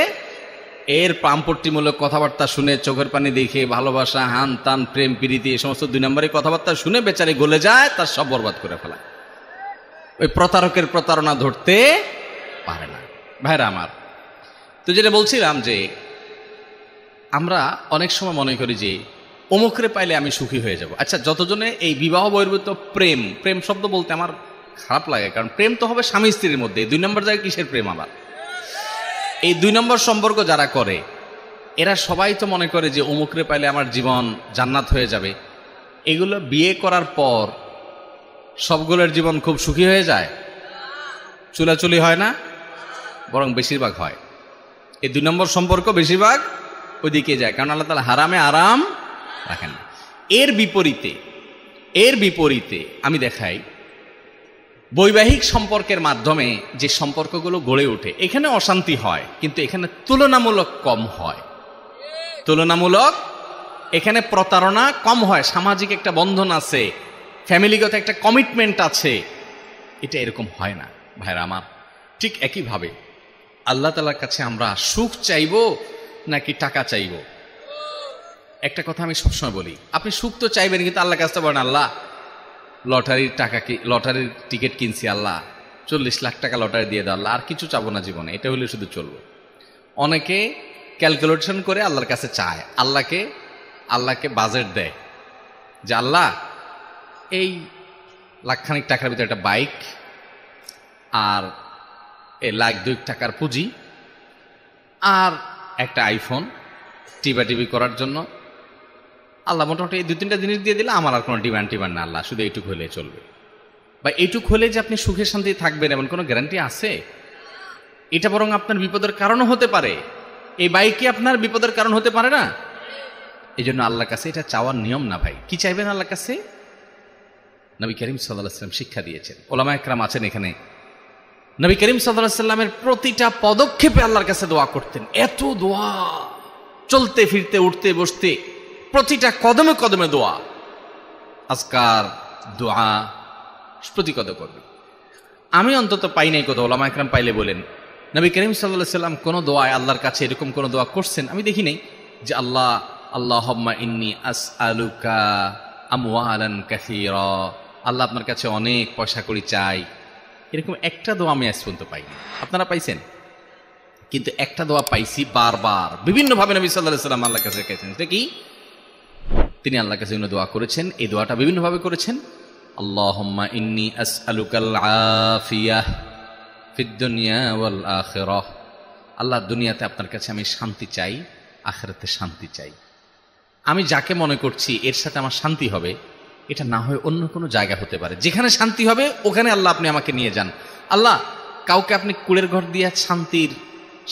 এর পাম্পট্টিমূলক কথাবার্তা শুনে, চোখের পানি দেখে, ভালোবাসা, হান তান, প্রেম প্রীতি, এই সমস্ত 2 নম্বরের কথাবার্তা শুনে বেচারি গলে যায়, তার সব বরবাদ করে ফেলায়। ওই প্রতারকের প্রতারণা ধরতে পারে না। ভাইরা আমার, তো যেটা বলছিলাম যে আমরা অনেক সময় মনে করি যে অমুকরে পাইলে আমি সুখী হয়ে যাব। আচ্ছা, যতজনে এই বিবাহ বহির্ভূত প্রেম, প্রেম শব্দ বলতে আমার খারাপ লাগে, কারণ প্রেম তো হবে স্বামী স্ত্রীর মধ্যে, 2 নম্বর জায়গায় কিসের প্রেম? আবার এই 2 নম্বর সম্পর্ক যারা করে, এরা সবাই তো মনে করে যে অমুকরে পাইলে আমার জীবন জান্নাত হয়ে যাবে। এগুলো বিয়ে করার পর সবগুলোর জীবন খুব সুখী হয়ে যায়? চুলাচুলি হয় না, বরং বেশিরভাগ হয়। এই 2 নম্বর সম্পর্ক বেশিরভাগ ওইদিকে যায়, কারণ আল্লাহ তাআলা হারামে আরাম রাখেন না। এর বিপরীতে আমি দেখাই বৈবাহিক সম্পর্কের মাধ্যমে যে সম্পর্কগুলো গড়ে ওঠে, এখানে অশান্তি হয়, কিন্তু এখানে তুলনামূলক কম হয়। তুলনামূলক এখানে প্রতারণা কম হয়, সামাজিক একটা বন্ধন আছে, ফ্যামিলিগত একটা কমিটমেন্ট আছে। এটা এরকম হয় না। ভাইরা আমার, ঠিক একইভাবে আল্লাহ তাআলার কাছে আমরা সুখ চাইব নাকি টাকা চাইব? একটা কথা আমি সবসময় বলি, আপনি সুখ তো চাইবেন, কিন্তু আল্লাহর কাছে বলেন, আল্লাহ লটারির টিকিট কিনছি, আল্লাহ 40 লাখ টাকা লটারি দিয়ে দাও, আল্লাহ আর কিছু চাবো না জীবনে, এটা হলে শুধু চলবে। অনেকে ক্যালকুলেশন করে আল্লাহর কাছে চায়, আল্লাহকে বাজেট দেয় যে আল্লাহ এই লাখখানিক টাকার ভিতরে একটা বাইক, আর এই লাখ 2 টাকার পুঁজি, আর একটা আইফোন টিপি করার জন্য, আল্লাহ মোটামুটি এই 2-3টা জিনিস দিয়ে দিলে আমার আর কোনো ডিমান্ড না, আল্লাহ শুধু এইটুক হলে চলবে। বা এইটুক হলে যে আপনি সুখে শান্তি থাকবেন এমন কোনো গ্যারান্টি আছে? এটা বরং আপনার বিপদের কারণও হতে পারে। এই বাইকে আপনার বিপদের কারণ হতে পারে না? এই জন্য আল্লাহর কাছে এটা চাওয়ার নিয়ম না। ভাই, কি চাইবেন আল্লাহর কাছে? নবী করিম সাল্লাল্লাহু আলাইহি ওয়াসাল্লাম শিক্ষা দিয়েছেন, ওলামা একরাম আছেন এখানে, নবী করিম সাল্লাল্লাহু আলাইহি ওয়াসাল্লামের প্রতিটা পদক্ষেপে আল্লাহর কাছে দোয়া করতেন। এত দোয়া, চলতে ফিরতে উঠতে বসতে প্রতিটা কদমে কদমে দোয়া, আজকার দোয়া প্রতি কদমে করবে। আমি অন্তত পাই নাই কোথাও, ওলামা একরাম পাইলে বলেন, নবী করিম সাল্লাল্লাহু আলাইহি ওয়াসাল্লাম কোনো দোয়ায় আল্লাহর কাছে এরকম কোনো দোয়া করছেন আমি দেখি নাই যে আল্লাহুম্মা ইন্নী আসআলুকা আমওয়ালান কাসীরা, আল্লাহ আপনার কাছে অনেক পয়সা কড়ি চাই। এরকম একটা দোয়া আমি আজ পর্যন্ত পাইনি। আপনারা পাইছেন? কিন্তু একটা দোয়া পাইছি বারবার, বিভিন্নভাবে নবী সাল্লাল্লাহু আলাইহি ওয়াসাল্লাম আল্লাহর কাছে গেছেন। সেটা কি? তিনি আল্লাহর কাছে দোয়া করেছেন। এই দোয়াটা বিভিন্নভাবে করেছেন, আল্লাহুম্মা ইন্নী আসআলুকাল আফিয়াহ ফিদ দুনিয়া ওয়াল আখিরাহ, আল্লাহ দুনিয়াতে আপনার কাছে আমি শান্তি চাই, আখিরাতে শান্তি চাই। আমি যাকে মনে করছি এর সাথে আমার শান্তি হবে, এটা না হয় অন্য কোনো জায়গা হতে পারে, যেখানে শান্তি হবে ওখানে আল্লাহ আপনি আমাকে নিয়ে যান। আল্লাহ কাউকে আপনি কুলের ঘর দিয়ে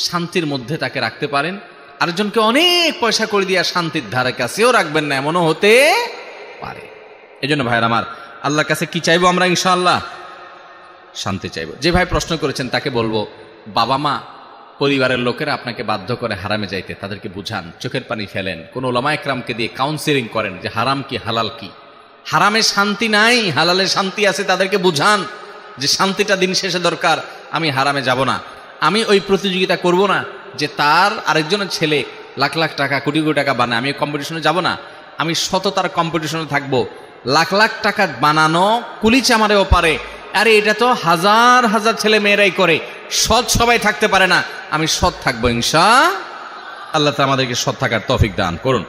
শান্তির মধ্যে তাকে রাখতে পারেন, আরেকজনকে অনেক পয়সা করে দিয়ে শান্তির ধারে কাছেও রাখবেন না, এমনও হতে পারে। এই জন্য ভাইয়ের আমার, আল্লাহর কাছে কি চাইবো আমরা? ইনশাআল্লাহ শান্তি চাইবো। যে ভাই প্রশ্ন করেছেন তাকে বলবো, বাবা মা পরিবারের লোকেরা আপনাকে বাধ্য করে হারামে যাইতে, তাদেরকে বুঝান, চোখের পানি ফেলেন, কোন ওলামা একরামকে দিয়ে কাউন্সিলিং করেন যে হারাম কি হালাল কি, হারামে শান্তি নাই, হালালে শান্তি আছে, তাদেরকে বুঝান যে শান্তিটা দিন শেষে দরকার, আমি হারামে যাব না, আমি ওই প্রতিযোগিতা করব না যে তার আরেকজনের ছেলে লাখ লাখ টাকা কোটি কোটি টাকা বানায়, আমি কম্পিটিশনে যাব না, আমি সততার কম্পিটিশনে থাকবো। লাখ লাখ টাকা বানানো কুলি চামারেও পারে, আরে এটা তো হাজার হাজার ছেলে মেয়েরাই করে, সৎ সবাই থাকতে পারে না, আমি সৎ থাকবো ইনশাআল্লাহ। তা আমাদেরকে সৎ থাকার তৌফিক দান করুন।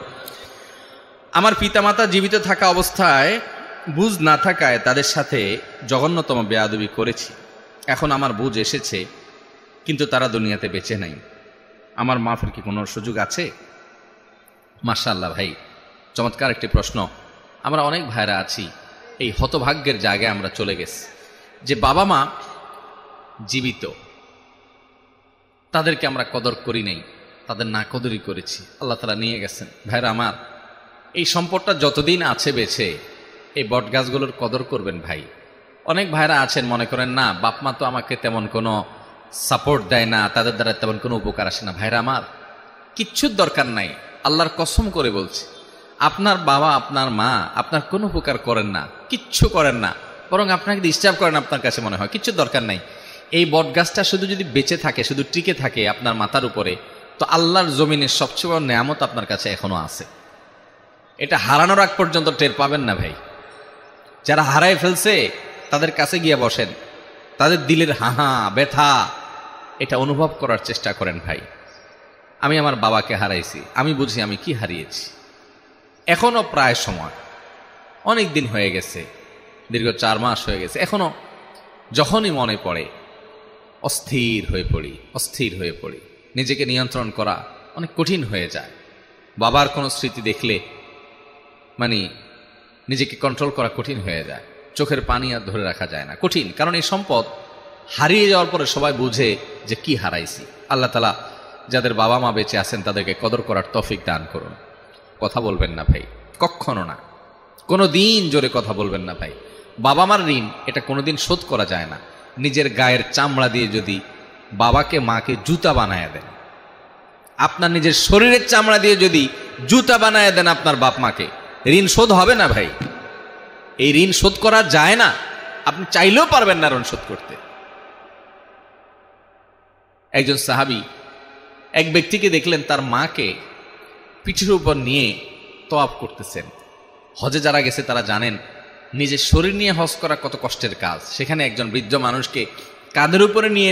আমার পিতামাতা জীবিত থাকা অবস্থায় বুঝ না থাকায় তাদের সাথে জঘন্যতম বেয়াদবি করেছি, এখন আমার বুঝ এসেছে কিন্তু তারা দুনিয়াতে বেঁচে নাই, আমার মাফের কি কোনো সুযোগ আছে? মাশাআল্লাহ ভাই, চমৎকার একটি প্রশ্ন। আমরা অনেক ভাইরা আছি এই হতভাগ্যের জায়গায় আমরা চলে গেছি যে বাবা মা জীবিত, তাদেরকে আমরা কদর করি নাই, তাদের না কদরই করেছি, আল্লাহ তাআলা নিয়ে গেছেন। ভাইরা আমার, এই সম্পদটা যতদিন আছে বেঁচে, এই বট গাছগুলোর কদর করবেন ভাই। অনেক ভাইরা আছেন মনে করেন না, বাপ মা তো আমাকে তেমন কোনো সাপোর্ট দেয় না, তাদের দ্বারা তেমন কোনো উপকার আসে না। ভাইরা আমার, কিচ্ছুর দরকার নাই, আল্লাহর কসম করে বলছি, আপনার বাবা আপনার মা আপনার কোনো উপকার করেন না, কিচ্ছু করেন না, বরং আপনাকে ডিস্টার্ব করেন, আপনার কাছে মনে হয় কিচ্ছু দরকার নাই। এই বট গাছটা শুধু যদি বেঁচে থাকে, শুধু টিকে থাকে আপনার মাথার উপরে, তো আল্লাহর জমিনের সবচেয়ে বড় নেয়ামত আপনার কাছে এখনো আছে। এটা হারানোর আগ পর্যন্ত টের পাবেন না ভাই। যারা হারায় ফেলছে তাদের কাছে গিয়ে বসেন, তাদের দিলের হাহা ব্যথা এটা অনুভব করার চেষ্টা করেন ভাই। আমি আমার বাবাকে হারাইছি, আমি বুঝি আমি কি হারিয়েছি। এখনো প্রায় সময়, অনেক দিন হয়ে গেছে, দীর্ঘ 4 মাস হয়ে গেছে, এখনো যখনই মনে পড়ে অস্থির হয়ে পড়ি, নিজেকে নিয়ন্ত্রণ করা অনেক কঠিন হয়ে যায়। বাবার কোনো স্মৃতি দেখলে মানে নিজেকে কন্ট্রোল করা কঠিন হয়ে যায়, চোখের পানি আর ধরে রাখা যায় না, কঠিন। কারণ এই সম্পদ হারিয়ে যাওয়ার পরে সবাই বুঝে যে কি হারাইছি। আল্লাহ তাআলা যাদের বাবা মা বেঁচে আছেন তাদেরকে কদর করার তৌফিক দান করুন। কথা বলবেন না ভাই, কখনো না, কোনো দিন জোরে কথা বলবেন না ভাই। বাবা মার ঋণ এটা কোনোদিন শোধ করা যায় না। নিজের গায়ের চামড়া দিয়ে যদি বাবাকে মাকে জুতা বানায় দেন, আপনার নিজের শরীরের চামড়া দিয়ে যদি জুতা বানায় দেন আপনার বাপ মাকে, ঋণ শোধ হবে না ভাই। এই ঋণ শোধ করা যায় না, আপনি চাইলেও পারবেন না ঋণ শোধ করতে। একজন সাহাবী এক ব্যক্তিকে দেখলেন তার মাকে পিঠের উপর নিয়ে তওয়াফ করতেছেন। হজে যারা গেছে তারা জানেন নিজের শরীর নিয়ে হজ করা কত কষ্টের কাজ। সেখানে একজন বৃদ্ধ মানুষকে কাঁধের উপরে নিয়ে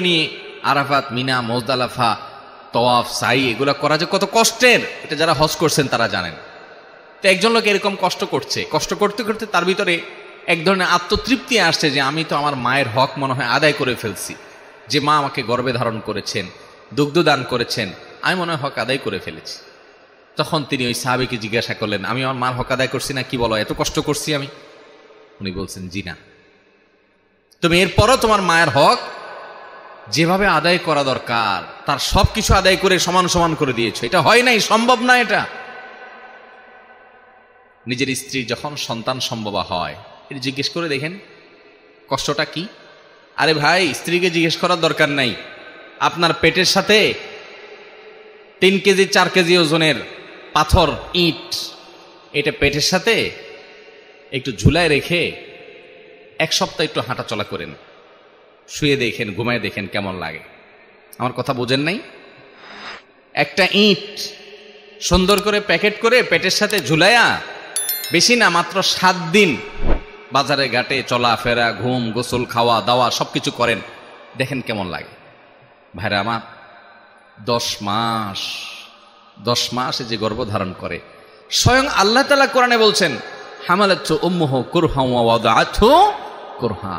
আরাফাত, মিনা, মুজদালিফা, তওয়াফ, সাই এগুলো করা যে কত কষ্টের, এটা যারা হজ করছেন তারা জানেন। তো একজন লোক এরকম কষ্ট করতে করতে তার ভিতরে এক ধরনের আত্মতৃপ্তি আসছে যে আমি তো আমার মায়ের হক মনে হয় আদায় করে ফেলছি, যে মা আমাকে গর্ভে ধারণ করেছেন, দুগ্ধ দান করেছেন, আমি মনে হয় হক আদায় করে ফেলেছি। তখন তিনি ওই সাহাবীকে জিজ্ঞাসা করলেন, আমি আমার মার হক আদায় করছি না? কি বলো, এত কষ্ট করছি আমি? উনি বলছেন, জি না, তুমি এরপরও তোমার মায়ের হক যেভাবে আদায় করা দরকার তার সবকিছু আদায় করে সমান সমান করে দিয়েছো। এটা হয় নাই, সম্ভব না এটা। নিজের স্ত্রী যখন সন্তান সম্ভবা হয়, এটা জিজ্ঞেস করে দেখেন কষ্টটা কি। আরে ভাই, স্ত্রীকে জিজ্ঞেস করার দরকার নাই। আপনার পেটের সাথে 3 কেজি 4 কেজি ওজনের পাথর, ইট, এটা পেটের সাথে একটু ঝুলায় রেখে 1 সপ্তাহ একটু হাঁটা চলা করেন, শুয়ে দেখেন, ঘুমায় দেখেন কেমন লাগে। আমার কথা বোঝেন নাই? একটা ইট সুন্দর করে প্যাকেট করে পেটের সাথে ঝুলাইয়া, বেশি না, মাত্র 7 দিন বাজারে ঘাটে চলাফেরা, ঘুম, গোসল, খাওয়া দাওয়া সবকিছু করেন, দেখেন কেমন লাগে। ভাইরা আমার, 10 মাস যে গর্ভধারণ করে, স্বয়ং আল্লাহ তাআলা কোরআনে বলছেন, হামালাতহু উম্মুহু কুরহা ওয়া ওয়াদাআতহু কুরহা।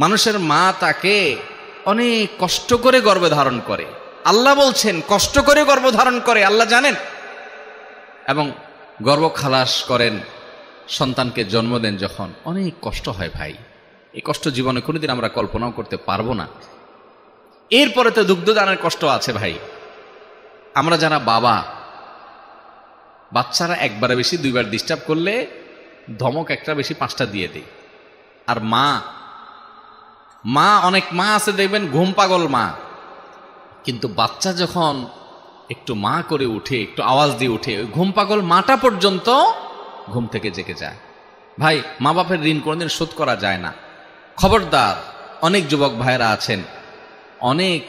মানুষের মা তাকে অনেক কষ্ট করে গর্ভে ধারণ করে। আল্লাহ বলছেন কষ্ট করে গর্ভধারণ করে, আল্লাহ জানেন। এবং গর্ভ খালাস করেন, সন্তানকে জন্ম দেন যখন, অনেক কষ্ট হয় ভাই। এই কষ্ট জীবনে কোনোদিন আমরা কল্পনাও করতে পারবো না। এরপরে তো দুগ্ধদানের কষ্ট আছে ভাই। আমরা যারা বাবা, বাচ্চারা একবারে বেশি দুইবার ডিস্টার্ব করলে ধমক একটা বেশি 5টা দিয়ে দেয়। আর মা অনেক মা আছে দেখবেন ঘুম পাগল মা, কিন্তু বাচ্চা যখন একটু মা করে উঠে, একটু আওয়াজ দিয়ে উঠে, ওই ঘুম পাগল মাটা পর্যন্ত ঘুম থেকে জেগে যায়। ভাই, মা বাপের ঋণ কোনোদিন শোধ করা যায় না। খবরদার, অনেক যুবক ভাইরা আছেন, অনেক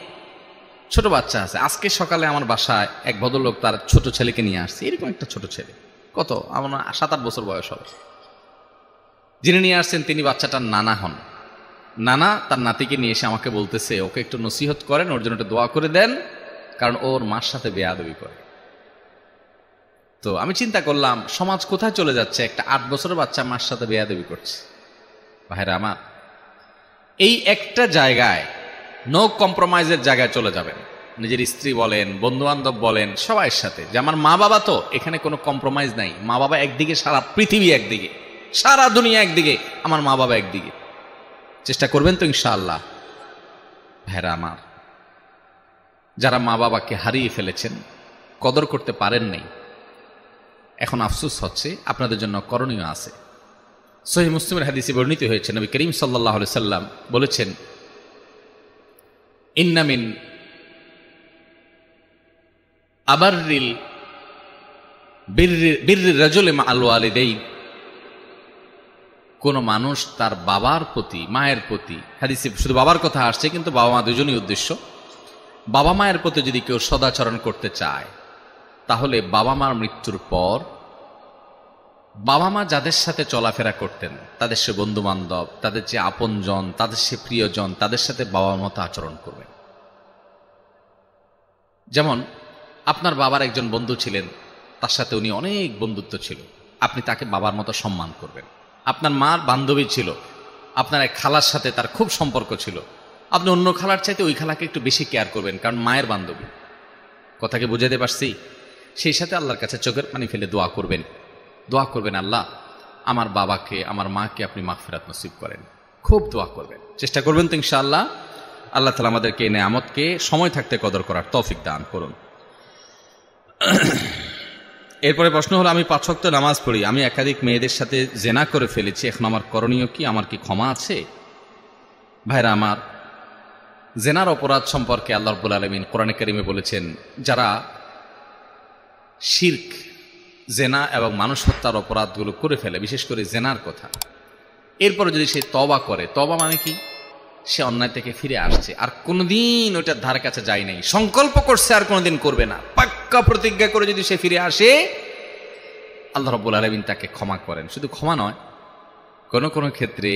ছোট বাচ্চা আছে। আজকে সকালে আমার বাসায় এক ভদ্রলোক তার ছোট ছেলেকে নিয়ে আসছে, এরকম একটা ছোট ছেলে, কত আমার 7-8 বছর বয়স হবে। যিনি নিয়ে আসছেন তিনি বাচ্চাটার নানা হন। নানা তার নাতিকে নিয়ে এসে আমাকে বলতেছে, ওকে একটু নসিহত করেন, ওর জন্য একটু দোয়া করে দেন, কারণ ওর মার সাথে বেয়াদবি করে। তো আমি চিন্তা করলাম, সমাজ কোথায় চলে যাচ্ছে, একটা 8 বছরের বাচ্চা মার সাথে বেয়াদবি করছে। ভাইরা আমার, এই একটা জায়গায় নো কম্প্রোমাইজের জায়গায় চলে যাবেন। নিজের স্ত্রী বলেন, বন্ধু বান্ধব বলেন, সবার সাথে, যে আমার মা বাবা, তো এখানে কোনো কম্প্রোমাইজ নাই। মা বাবা একদিকে, সারা পৃথিবী একদিকে, সারা দুনিয়া একদিকে, আমার মা বাবা একদিকে। চেষ্টা করবেন তো ইনশাআল্লাহ। ভাইরা আমার, যারা মা বাবাকে হারিয়ে ফেলেছেন, কদর করতে পারেন নাই, এখন আফসোস হচ্ছে, আপনাদের জন্য করণীয় আছে। সহিহ মুসলিমের হাদিসে বর্ণিত হয়েছে, নবী করিম সাল্লাল্লাহু আলাইহি সাল্লাম বলেছেন, ইন্না মিন আবাররিল বিররি রাজুলি মাআল ওয়ালিদাইন, কোন মানুষ তার বাবার প্রতি, মায়ের প্রতি, হাদিসে শুধু বাবার কথা আসছে, কিন্তু বাবা মা দুজনই উদ্দেশ্য। বাবা মায়ের প্রতি যদি কেউ সদাচরণ করতে চায়, তাহলে বাবা মার মৃত্যুর পর বাবা মা যাদের সাথে চলাফেরা করতেন, তাদের সে বন্ধু বান্ধব, তাদের যে আপনজন, তাদের সে প্রিয়জন, তাদের সাথে বাবার মতো আচরণ করবেন। যেমন আপনার বাবার একজন বন্ধু ছিলেন, তার সাথে উনি অনেক বন্ধুত্ব ছিল, আপনি তাকে বাবার মতো সম্মান করবেন। আপনার মার বান্ধবী ছিল, আপনার এক খালার সাথে তার খুব সম্পর্ক ছিল, আপনি অন্য খালার চাইতে ওই খালাকে একটু বেশি কেয়ার করবেন, কারণ মায়ের বান্ধবী। কথাকে বুঝাতে পারছি? সেই সাথে আল্লাহর কাছে চোখের পানি ফেলে দোয়া করবেন, আল্লাহ আমার বাবাকে, আমার মাকে আপনি মাগফিরাত নসিব করেন। খুব দোয়া করবেন, চেষ্টা করবেন তো ইনশাআল্লাহ। আল্লাহ তাআলা আমাদেরকে এই নেয়ামতকে সময় থাকতে কদর করার তৌফিক দান করুন। এরপরে প্রশ্ন হলো, আমি 5 ওয়াক্ত নামাজ পড়ি, আমি একাধিক মেয়েদের সাথে জেনা করে ফেলেছি, এখন আমার করণীয় কি? আমার কি ক্ষমা আছে? ভাইরা আমার, জেনার অপরাধ সম্পর্কে আল্লাহ রাব্বুল আলামিন কোরআনে কারিমে বলেছেন, যারা শিরক, জেনা এবং মানুষ হত্যার অপরাধগুলো করে ফেলে, বিশেষ করে জেনার কথা, এরপরে যদি সে তওবা করে, তওবা মানে কি? সে অন্যায় থেকে ফিরে আসছে, আর কোনোদিন ওইটার ধারে কাছে যায় নাই, সংকল্প করছে আর কোনোদিন করবে না, পাক্কা প্রতিজ্ঞা করে যদি সে ফিরে আসে, আল্লাহ রাব্বুল আলামিন তাকে ক্ষমা করেন। শুধু ক্ষমা নয়, কোনো কোনো ক্ষেত্রে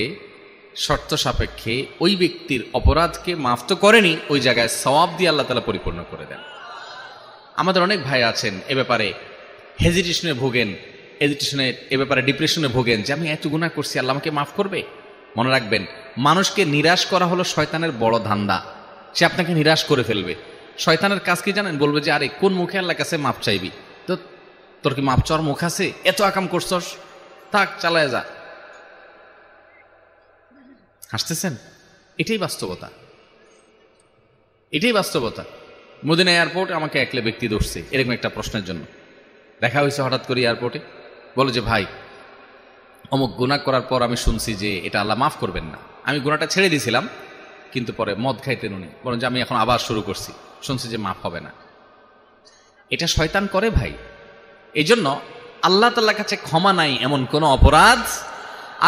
শর্ত সাপেক্ষে ওই ব্যক্তির অপরাধকে মাফ তো করেনি, ওই জায়গায় সওয়াব দিয়ে আল্লাহ তাআলা পরিপূর্ণ করে দেন। আমাদের অনেক ভাই আছেন এ ব্যাপারে হেজিটেশনে ভোগেন, এ ব্যাপারে ডিপ্রেশনে ভোগেন, যে আমি এত গুনাহ করছি, আল্লাহ আমাকে মাফ করবে। মনে রাখবেন, মানুষকে নিরাশ করা হলো শয়তানের বড় ধান্দা। সে আপনাকে নিরাশ করে ফেলবে। শয়তানের কাজ কি জানেন? বলবে যে, আরে কোন মুখে আল্লাহর কাছে মাপ চাইবি? তো তোর কি মাপ চাওয়ার মুখ আছে? এত আকাম করছস, থাক, চালায় যা। হাসতেছেন? এটাই বাস্তবতা, এটাই বাস্তবতা। মদিনা এয়ারপোর্টে আমাকে একলে ব্যক্তি ধরছে এরকম একটা প্রশ্নের জন্য। দেখা হয়েছে হঠাৎ করে এয়ারপোর্টে, বলে যে, ভাই অমুক গুনাহ করার পর আমি শুনছি যে এটা আল্লাহ মাফ করবেন না। আমি গুনাহটা ছেড়ে দিয়েছিলাম, কিন্তু পরে মদ খাইতেন উনি, বলেন যে আমি এখন আবার শুরু করছি, শুনছি যে মাফ হবে না। এটা শয়তান করে ভাই। এই জন্য আল্লাহ তাআলার কাছে ক্ষমা নাই এমন কোন অপরাধ।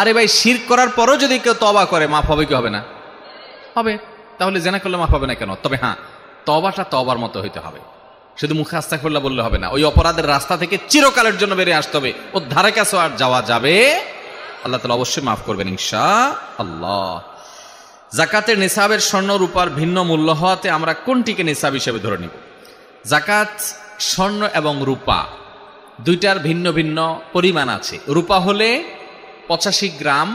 আরে ভাই, শিরক করার পরও যদি কেউ তওবা করে, মাফ হবে কি হবে না? হবে। তাহলে জেনা করলে মাফ হবে না কেন? তবে হ্যাঁ, তওবাটা তওবার মতো হইতে হবে। শুধু মুখে আস্তাগফিরুল্লাহ বললে হবে না, ওই অপরাধের রাস্তা থেকে চিরকালের জন্য বেরিয়ে আসতে হবে। ওর ধারে কাছে আর যাওয়া যাবে, আল্লাহ তাআলা অবশ্যই মাফ করবেন ইনশাআল্লাহ। যাকাতের নিসাবের স্বর্ণ রূপার ভিন্ন মূল্য হওয়াতে আমরা কোনটিকে নিসাব হিসেবে ধরে নিব? যাকাত স্বর্ণ এবং রূপা দুইটার ভিন্ন ভিন্ন পরিমাণ আছে। রূপা হলে 85 গ্রাম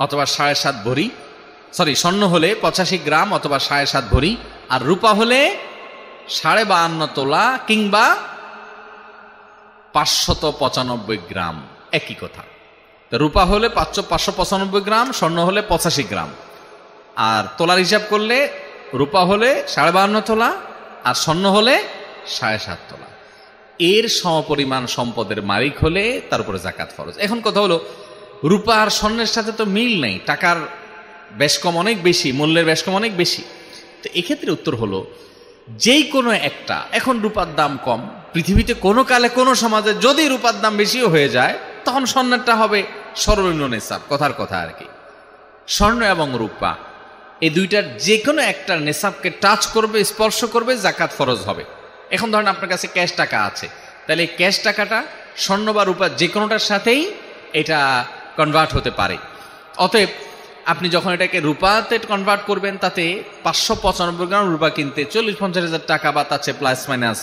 অথবা 7.5 ভরি, স্বর্ণ হলে 85 গ্রাম অথবা 7.5 ভরি, আর রূপা হলে 52.5 তোলা কিংবা 595 গ্রাম, একই কথা। রূপা হলে 595 গ্রাম, স্বর্ণ হলে 85 গ্রাম। আর তোলার হিসাব করলে রূপা হলে 52.5 তোলা আর স্বর্ণ হলে 7.5 তোলা, এর সমপরিমাণ সম্পদের মালিক হলে তার উপরে যাকাত ফরজ। এখন কথা হলো, রূপা আর স্বর্ণের সাথে তো মিল নেই, টাকার বেশ কম অনেক বেশি, মূল্যের বেশ কম অনেক বেশি। তো এক্ষেত্রে উত্তর হলো, যেই কোনো একটা, এখন রূপার দাম কম, পৃথিবীতে কোনো কালে কোনো সমাজে যদি রূপার দাম বেশিও হয়ে যায়, তখন স্বর্ণেরটা হবে সর্বনিম্ন নেশাব, কথার কথা আর কি। স্বর্ণ এবং রূপা এই দুইটার যে কোনো একটা নেশাবকে টাচ করবে, স্পর্শ করবে, যাকাত ফরজ হবে। এখন ধরেন আপনার কাছে ক্যাশ টাকা আছে, তাহলে এই ক্যাশ টাকাটা স্বর্ণ বা রূপা যে কোনোটার সাথেই এটা কনভার্ট হতে পারে। অতএব আপনি যখন এটাকে রূপাতে কনভার্ট করবেন, তাতে 595 গ্রাম রূপা কিনতে 40-50 হাজার টাকা বা তার চেয়ে প্লাস মাইনাস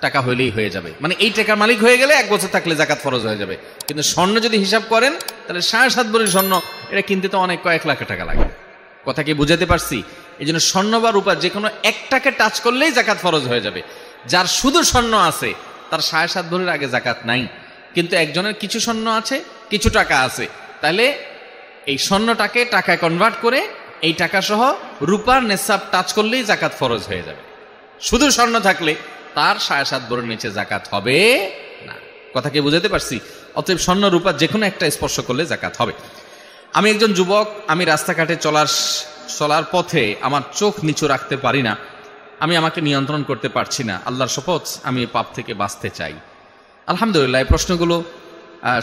টাকা হইলেই হয়ে যাবে। মানে এই টাকার মালিক হয়ে গেলে 1 বছর থাকলে যাকাত ফরজ হয়ে যাবে। কিন্তু স্বর্ণ যদি হিসাব করেন, তাহলে 7.5 ভরি স্বর্ণ এটা কিনতে তো অনেক কয়েক লাখ টাকা লাগে। কথা কি বুঝাতে পারছি? এই জন্য স্বর্ণ বা রূপা যে কোনো একটাকে টাচ করলেই যাকাত ফরজ হয়ে যাবে। যার শুধু স্বর্ণ আছে তার 7.5 ভরির আগে যাকাত নাই, কিন্তু একজনের কিছু স্বর্ণ আছে, কিছু টাকা আছে, তাহলে এই স্বর্ণটাকে টাকায় কনভার্ট করে এই টাকা সহ রূপার নেশাব টাচ করলেই যাকাত ফরজ হয়ে যাবে। শুধু স্বর্ণ থাকলে তার 7.5 ভরির নিচে যাকাত হবে না। কথা কি বুঝাতে পারছি? অতএব স্বর্ণ রূপা যে কোনো একটা স্পর্শ করলে যাকাত হবে। আমি একজন যুবক, আমি রাস্তাঘাটে চলার পথে আমার চোখ নিচু রাখতে পারি না, আমি আমাকে নিয়ন্ত্রণ করতে পারছি না, আল্লাহর শপথ আমি এই পাপ থেকে বাঁচতে চাই। আলহামদুলিল্লাহ, এই প্রশ্নগুলো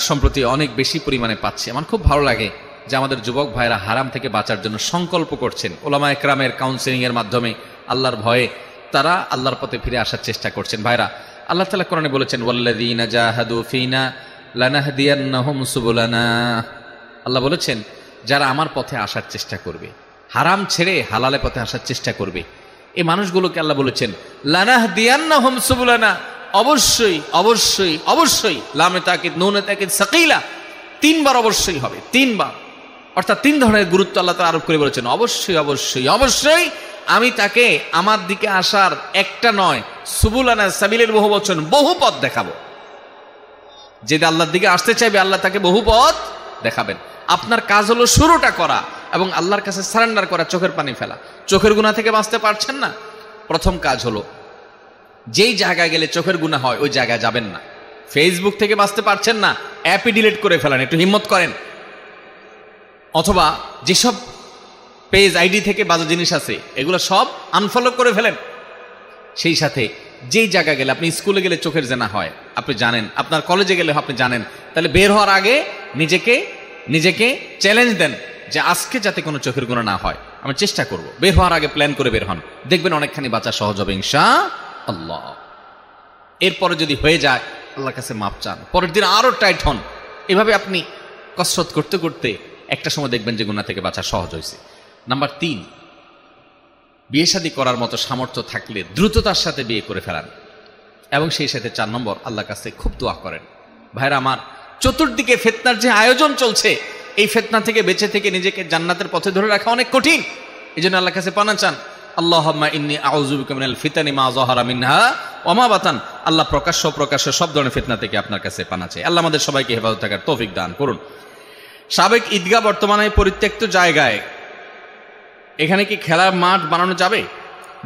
সম্প্রতি অনেক বেশি পরিমাণে পাচ্ছি। আমার খুব ভালো লাগে যে আমাদের যুবক ভাইরা হারাম থেকে বাঁচার জন্য সংকল্প করছেন। ওলামা একরামের কাউন্সেলিংয়ের মাধ্যমে আল্লাহর ভয়ে তারা আল্লাহর পথে ফিরে আসার চেষ্টা করছেন। ভাইরা, আল্লাহ তাআলা কোরআনে বলেছেন, ওয়াল্লাযীনা জাহাদু ফীনা লানাহদিয়ান্নাহুম সুবুলানা। আল্লাহ বলেছেন, যারা আমার পথে আসার চেষ্টা করবে, হারাম ছেড়ে হালালে পথে আসার চেষ্টা করবে, এই মানুষগুলোকে আল্লাহ বলেছেন লানাহদিয়ান্নাহুম সুবুলানা, অবশ্যই অবশ্যই অবশ্যই, লামে তাকিদ নুনে তাকিদ সাকিলা, 3 বার অবশ্যই হবে, 3 বার, অর্থাৎ 3 ধরনের গুরুত্ব আল্লাহ তাআলা আরোপ করে বলেছেন, অবশ্যই অবশ্যই অবশ্যই আমি তাকে আমার দিকে আসার একটা নয়, সুবুলানা সাবিলের বহু বচন, বহু পথ দেখাবো। যে আল্লাহর দিকে আসতে চাইবে, আল্লাহ তাকে বহু পথ দেখাবেন। আপনার কাজ হলো শুরুটা করা এবং আল্লাহর কাছে সারেন্ডার করা, চোখের পানি ফেলা। চোখের গুনাহ থেকে বাঁচতে পারছেন না, প্রথম কাজ হলো যেই জায়গায় গেলে চোখের গুনাহ হয় ওই জায়গায় যাবেন না। ফেসবুক থেকে বাঁচতে পারছেন না, অ্যাপই ডিলিট করে ফেলেন, একটু হিম্মত করেন। অথবা যেসব পেজ আইডি থেকে বাজে জিনিস আছে এগুলো সব আনফলো করে ফেলেন। সেই সাথে যেই জায়গা গেলে, আপনি স্কুলে গেলে চোখের জেনা হয় আপনি জানেন, আপনার কলেজে গেলে আপনি জানেন, তাহলে বের হওয়ার আগে নিজেকে চ্যালেঞ্জ দেন যে আজকে যাতে কোনো চোখের গুনাহ না হয়, আমি চেষ্টা করব। বের হওয়ার আগে প্ল্যান করে বের হন, দেখবেন অনেকখানি বাঁচা সহজ হবে ইনশাআল্লাহ। এরপরে যদি হয়ে যায়, আল্লাহর কাছে মাপ চান, পরের দিন আরো টাইট হন। এভাবে আপনি কসরত করতে করতে একটা সময় দেখবেন যে গুনাহ থেকে বাঁচা সহজ হয়েছে। নাম্বার 3, বিয়ে শাদী করার মতো সামর্থ্য থাকলে দ্রুততার সাথে বিয়ে করে ফেলান। এবং সেই সাথে 4 নম্বর, আল্লাহর কাছে খুব দোয়া করেন। ভাইরা আমার, চতুর্দিকে ফিতনার যে আয়োজন চলছে, এই ফিতনা থেকে বেঁচে থেকে নিজেকে জান্নাতের পথে ধরে রাখা অনেক কঠিন। এই জন্য আল্লাহর কাছে পানা চান, আল্লাহুম্মা ইন্নী আউযু বিকা মিনাল ফিতানি মা যাহারা মিনহা ওয়া মা বাতান। আল্লাহ প্রকাশ্য সব ধরনের ফিতনা থেকে আপনার কাছে পানা চাই। আল্লাহ আমাদের সবাইকে হেফাজত থাকার তৌফিক দান করুন। সাবেক ঈদগাহ বর্তমানে পরিত্যক্ত জায়গায়, এখানে কি খেলার মাঠ বানানো যাবে?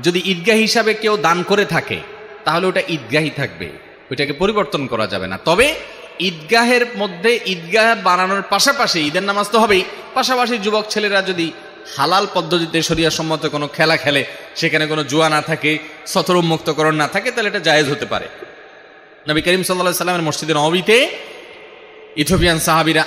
যদি ঈদগাহ হিসাবে কেউ দান করে থাকে তাহলে ওটা ঈদগাহই থাকবে, ওইটাকে পরিবর্তন করা যাবে না। তবে ঈদগাহের মধ্যে ঈদগাহ বানানোর পাশাপাশি ঈদের নামাজ তো হবেই, পাশাপাশি যুবক ছেলেরা যদি হালাল পদ্ধতিতে শরিয়া সম্মত কোনো খেলা খেলে, সেখানে কোনো জুয়া না থাকে, সতর উন্মুক্তকরণ না থাকে, তাহলে এটা জায়েজ হতে পারে। নবী করিম সাল্লাল্লাহু আলাইহি সাল্লামের মসজিদে নববীতে ইথিওপিয়ান সাহাবীরা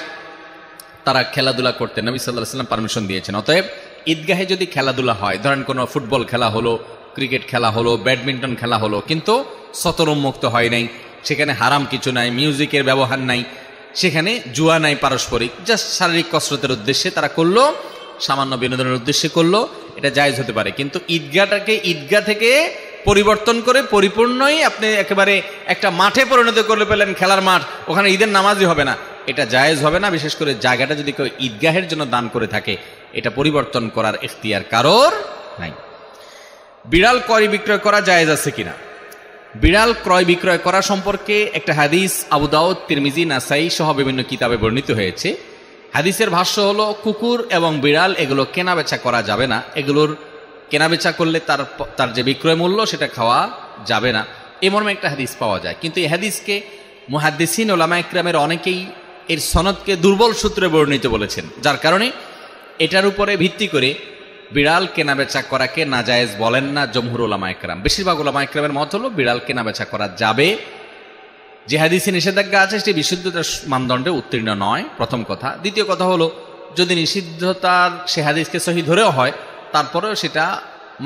তারা খেলাধুলা করতে নবী সাল্লাল্লাহু আলাইহি সাল্লাম পারমিশন দিয়েছেন। অতএব ঈদগাহে যদি খেলাধুলা হয়, ধরেন কোনো ফুটবল খেলা হলো, ক্রিকেট খেলা হলো, ব্যাডমিন্টন খেলা হলো, কিন্তু সতর উন্মুক্ত হয় নাই, সেখানে হারাম কিছু নাই, মিউজিকের ব্যবহার নাই, সেখানে জুয়া নাই পারস্পরিক, জাস্ট শারীরিক কসরতের উদ্দেশ্যে তারা করলো, সামান্য বিনোদনের উদ্দেশ্যে করলো, এটা জায়েজ হতে পারে। কিন্তু ঈদগাহটাকে ঈদগাহ থেকে পরিবর্তন করে পরিপূর্ণই আপনি একেবারে একটা মাঠে পরিণত করে পেলেন, খেলার মাঠ, ওখানে ঈদের নামাজই হবে না, এটা জায়েজ হবে না। বিশেষ করে জায়গাটা যদি কেউ ঈদগাহের জন্য দান করে থাকে, এটা পরিবর্তন করার ইখতিয়ার কারোর নাই। বিড়াল ক্রয় বিক্রয় করা জায়েজ আছে কিনা? বিড়াল ক্রয় বিক্রয় করা সম্পর্কে একটা হাদিস আবু দাউদ, তিরমিজি, নাসাই সহ বিভিন্ন কিতাবে বর্ণিত হয়েছে। হাদিসের ভাষ্য হলো, কুকুর এবং বিড়াল এগুলো কেনা বেচা করা যাবে না, এগুলোর কেনাবেচা করলে তার যে বিক্রয় মূল্য সেটা খাওয়া যাবে না, এই মর্মে একটা হাদিস পাওয়া যায়। কিন্তু এই হাদিসকে মুহাদ্দিসিন ওলামা ইকরামের অনেকেই এর সনদকে দুর্বল সূত্রে বর্ণিত বলেছেন, যার কারণে এটার উপরে ভিত্তি করে বিড়াল কেনাবেচা করাকে নাজায়েজ বলেন না জমহুর ওলামা ইকরাম। বেশিরভাগ ওলামা ইকরামের মত হলো বিড়াল কেনাবেচা করা যাবে। যে হাদিসে নিষেধাজ্ঞা আছে সেটি বিশুদ্ধতার মানদণ্ডে উত্তীর্ণ নয়, প্রথম কথা। দ্বিতীয় কথা হলো, যদি নিষিদ্ধতার সে হাদিসকে সহি ধরেও হয়, তারপরেও সেটা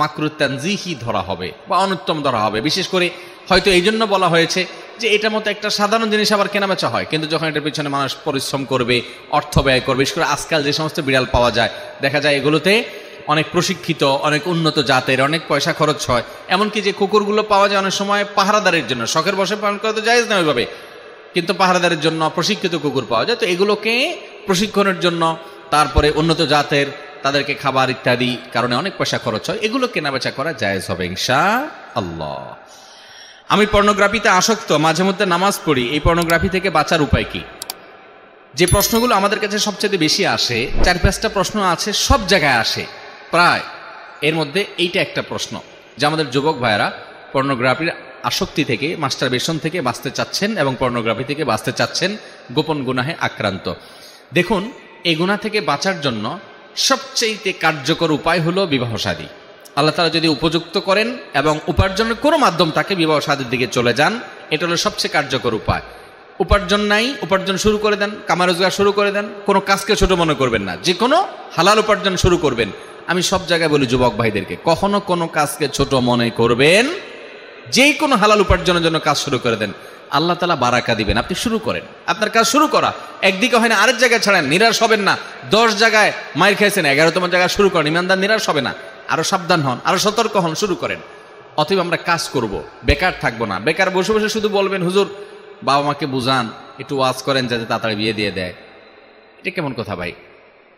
মাকরু তানজিহি ধরা হবে বা অনুত্তম ধরা হবে। বিশেষ করে হয়তো এই জন্য বলা হয়েছে যে এটার মতো একটা সাধারণ জিনিস আবার কেনাবেচা হয়, কিন্তু যখন এটার পিছনে মানুষ পরিশ্রম করবে, অর্থ ব্যয় করবে, বিশেষ করে আজকাল যে সমস্ত বিড়াল পাওয়া যায়, দেখা যায় এগুলোতে অনেক প্রশিক্ষিত, অনেক উন্নত জাতের, অনেক পয়সা খরচ হয়। এমনকি যে কুকুরগুলো পাওয়া যায় অনেক সময় পাহারাদারের জন্য, শখের বসে পালন করা তো জায়েজ না ওইভাবে, কিন্তু পাহারাদারের জন্য প্রশিক্ষিত কুকুর পাওয়া যায়। তো এগুলোকে প্রশিক্ষণের জন্য, তারপরে উন্নত জাতের, তাদেরকে খাবার ইত্যাদি কারণে অনেক পয়সা খরচ হয়, এগুলো কেনাবেচা করা জায়েজ হবে ইনশাআল্লাহ। আমি পর্নোগ্রাফিতে আসক্ত, মাঝে মধ্যে নামাজ পড়ি, এই পর্নোগ্রাফি থেকে বাঁচার উপায় কি? যে প্রশ্নগুলো আমাদের কাছে সবচেয়ে বেশি আসে, 4-5টা প্রশ্ন আছে, সব জায়গায় আসে প্রায়, এর মধ্যে এইটা একটা প্রশ্ন যে আমাদের যুবক ভাইয়েরা পর্নোগ্রাফির আসক্তি থেকে, মাস্টারবেশন থেকে বাঁচতে চাচ্ছেন এবং পর্নোগ্রাফি থেকে বাঁচতে চাচ্ছেন, গোপন গুনাহে আক্রান্ত। দেখুন, এই গুনাহ থেকে বাঁচার জন্য সবচেয়ে কার্যকর উপায় হলো বিবাহ শাদী। আল্লাহ তাআলা যদি উপযুক্ত করেন এবং উপার্জনের কোনো মাধ্যম তাকে বিবাহ শাদীর দিকে চলে যান, এটা হলো সবচেয়ে কার্যকর উপায়। উপার্জন নাই, উপার্জন শুরু করে দেন, কামাই রোজগার শুরু করে দেন, কোনো কাজকে ছোট মনে করবেন না, যে কোনো হালাল উপার্জন শুরু করবেন। আমি সব জায়গায় বলি যুবক ভাইদেরকে, কখনো কোনো কাজকে ছোট মনে করবেন, যে কোনো হালাল উপার্জনের জন্য কাজ শুরু করে দেন, আল্লাহ তাআলা বারাকা দিবেন। আপনি শুরু করেন, আপনার কাজ শুরু করা একদিকে হয় না, আরেক জায়গায় ছাড়েন, নিরাশ হবেন না। 10 জায়গায় মাইর খাইছেন, 11তম জায়গায় শুরু করেন, ইমানদার নিরাশ হবে না, আরো সাবধান হন, আরো সতর্ক হন, শুরু করেন। অতএব আমরা কাজ করব, বেকার থাকবো না। বেকার বসে বসে শুধু বলবেন হুজুর বাবা মাকে বুঝান, একটু ওয়াজ করেন যাতে তাড়াতাড়ি বিয়ে দিয়ে দেয়, এটা কেমন কথা ভাই?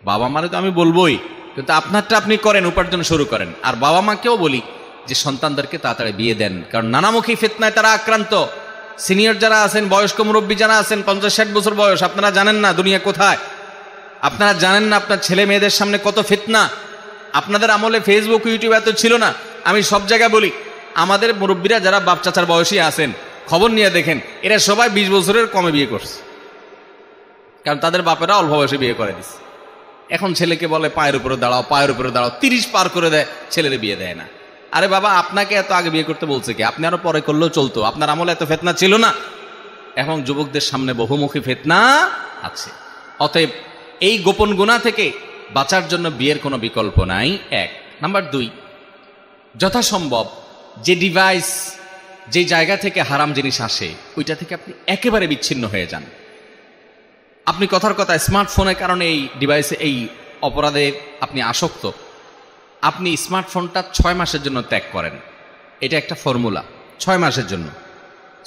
বাবা মারে তো আমি বলবোই, কিন্তু আপনারটা আপনি করেন, উপার্জন শুরু করেন। আর বাবা মাকেও বলি যে সন্তানদেরকে তাড়াতাড়ি বিয়ে দেন, কারণ নানামুখী ফিতনায় তারা আক্রান্ত। সিনিয়র যারা আছেন, বয়স্ক মুরব্বী যারা আছেন, 50-60 বছর বয়স, আপনারা জানেন না দুনিয়া কোথায়, আপনারা জানেন না আপনার ছেলে মেয়েদের সামনে কত ফিতনা। আপনাদের আমলে ফেসবুক, ইউটিউব এত ছিল না। আমি সব জায়গায় বলি, আমাদের মুরব্বীরা যারা বাপ চাচার বয়সী আছেন, খবর নিয়ে দেখেন, এরা সবাই 20 বছরের কমে বিয়ে করছে, কারণ তাদের বাপেরা অল্প বয়সে বিয়ে করে দিচ্ছে। এখন ছেলেকে বলে পায়ের উপরে দাঁড়াও, পায়ের উপরে দাঁড়াও, 30 পার করে দেয়, ছেলের বিয়ে দেয় না। আরে বাবা, আপনাকে এত আগে বিয়ে করতে বলছে কি? আপনি আরো পরে করলেও চলতো, আপনার আমলে এত ফিতনা ছিল না। এখন যুবকদের সামনে বহুমুখী ফিতনা আছে। অতএব এই গোপন গুনাহ থেকে বাঁচার জন্য বিয়ের কোনো বিকল্প নাই, 1 নাম্বার 2, যথাসম্ভব যে ডিভাইস, যে জায়গা থেকে হারাম জিনিস আসে, ওইটা থেকে আপনি একেবারে বিচ্ছিন্ন হয়ে যান। আপনি কথার কথা স্মার্টফোনের কারণে এই ডিভাইসে, এই অপরাধে আপনি আসক্ত, আপনি স্মার্টফোনটা 6 মাসের জন্য ত্যাগ করেন। এটা একটা ফর্মুলা, 6 মাসের জন্য।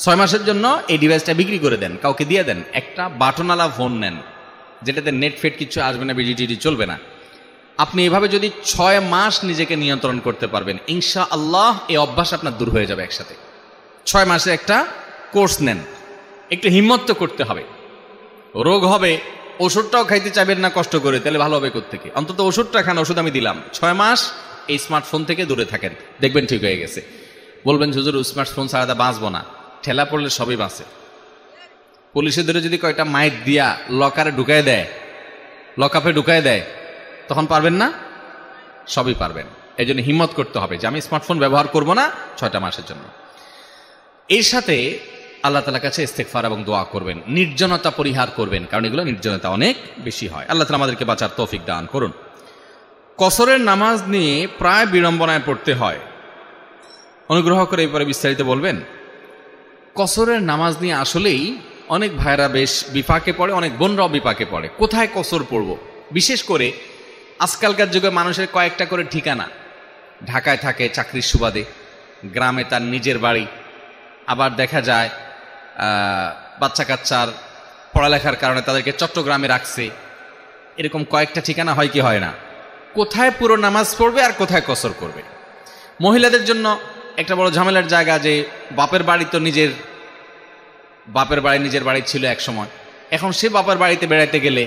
6 মাসের জন্য এই ডিভাইসটা বিক্রি করে দেন, কাউকে দিয়ে দেন। একটা বাটনওয়ালা ফোন নেন, যেটাতে নেট ফেট কিছু আসবে না, বিজিটিডি চলবে না। আপনি এভাবে যদি 6 মাস নিজেকে নিয়ন্ত্রণ করতে পারবেন, ইনশাআল্লাহ এই অভ্যাস আপনার দূর হয়ে যাবে একসাথে। 6 মাসে একটা কোর্স নেন, একটু হিম্মত তো করতে হবে। রোগ হবে, ওষুধটাও খাইতে চাইবেন না কষ্ট করে, তাহলে ভালো হবে কোত্থেকে? অন্তত ওষুধটা খান, ওষুধ আমি দিলাম। 6 মাস এই স্মার্টফোন থেকে দূরে থাকেন, দেখবেন ঠিক হয়ে গেছে। বলবেন হুজুর স্মার্টফোন ছাড়া বাঁচবো না, ঠেলা পড়লে সবই বাঁচে। পুলিশে ধরে যদি কয়টা মাইক দিয়া লকারে ঢুকায় দেয়, লকআপে ঢুকায় দেয়, তখন পারবেন না? সবই পারবেন। এই জন্য হিম্মত করতে হবে যে আমি স্মার্টফোন ব্যবহার করব না 6টা মাসের জন্য। এর সাথে আল্লাহ তাআলার কাছে ইস্তেগফার এবং দোয়া করবেন, নির্জনতা পরিহার করবেন, কারণ এগুলো নির্জনতা অনেক বেশি হয়। আল্লাহ তাআলা আমাদেরকে বাঁচার তৌফিক দান করুন। কসরের নামাজ নিয়ে প্রায় বিড়ম্বনায় পড়তে হয়, অনুগ্রহ করে এরপরে বিস্তারিত বলবেন। কসরের নামাজ নিয়ে আসলেই অনেক ভাইরা বেশ বিপাকে পড়ে, অনেক বোনরাও বিপাকে পড়ে। কোথায় কসর পড়ব? বিশেষ করে আজকালকার যুগে মানুষের কয়েকটা করে ঠিকানা, ঢাকায় থাকে চাকরির সুবাদে, গ্রামে তার নিজের বাড়ি, আবার দেখা যায় বাচ্চা কাচ্চার পড়ালেখার কারণে তাদেরকে চট্টগ্রামে রাখছে। এরকম কয়েকটা ঠিকানা হয় কি হয় না? কোথায় পুরো নামাজ পড়বে আর কোথায় কসর করবে? মহিলাদের জন্য একটা বড় ঝামেলার জায়গা যে বাপের বাড়ি তো নিজের বাড়ি ছিল এক সময়, এখন সে বাপের বাড়িতে বেড়াইতে গেলে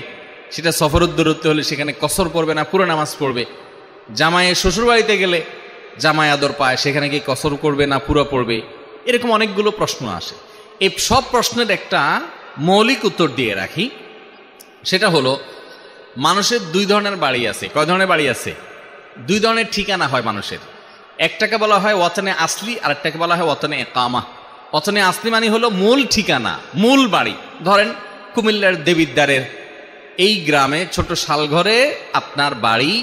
সেটা সফরোদ্দূরত্ব হলে সেখানে কসর পড়বে না, পুরো নামাজ পড়বে। জামাইয়ের শ্বশুর বাড়িতে গেলে জামায় আদর পায়, সেখানে কি কসর করবে না পুরো পড়বে? এরকম অনেকগুলো প্রশ্ন আসে। এই সব প্রশ্নের একটা মৌলিক উত্তর দিয়ে রাখি, সেটা হলো মানুষের দুই ধরনের বাড়ি আছে। কয় ধরনের বাড়ি আছে? দুই ধরনের ঠিকানা হয় মানুষের। একটাকে বলা হয় ওয়াতনে আসলি, আর একটাকে বলা হয় ওয়াতনে একামা। ওয়াতনে আসলি মানে হলো মূল ঠিকানা, মূল বাড়ি। ধরেন কুমিল্লার দেবিদ্বারের এই গ্রামে ছোট শালঘরে আপনার বাড়ি,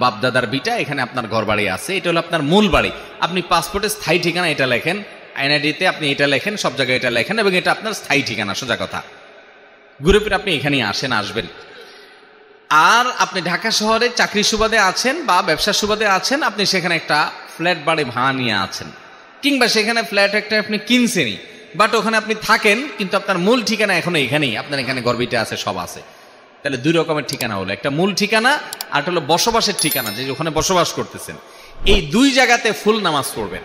বাপদাদার বিটা, এখানে আপনার ঘর বাড়ি আছে, এটা হলো আপনার মূল বাড়ি। আপনি পাসপোর্টে স্থায়ী ঠিকানা এটা লেখেন, এনআইডিতে আপনি এটা লেখেন, সব জায়গায় এটা লেখেন, এবং এটা আপনার স্থায়ী ঠিকানা। সোজা কথা, ঘুরে ফিরে আপনি এখানেই আসবেন। আর আপনি ঢাকা শহরে চাকরি সুবাদে আছেন বা ব্যবসার সুবাদে আছেন, আপনি সেখানে একটা ফ্ল্যাট বাড়ি ভাড়া নিয়ে আছেন, কিংবা সেখানে ফ্ল্যাট একটা আপনি কিনছেনই, বাট ওখানে আপনি থাকেন, কিন্তু আপনার মূল ঠিকানা এখনো এখানেই, আপনার এখানে ঘরবিটা আছে, সব আছে। তাহলে দুই রকমের ঠিকানা হলো, একটা মূল ঠিকানা আর হলো বসবাসের ঠিকানা, যে ওখানে বসবাস করতেছেন। এই দুই জায়গাতে ফুল নামাজ পড়বেন।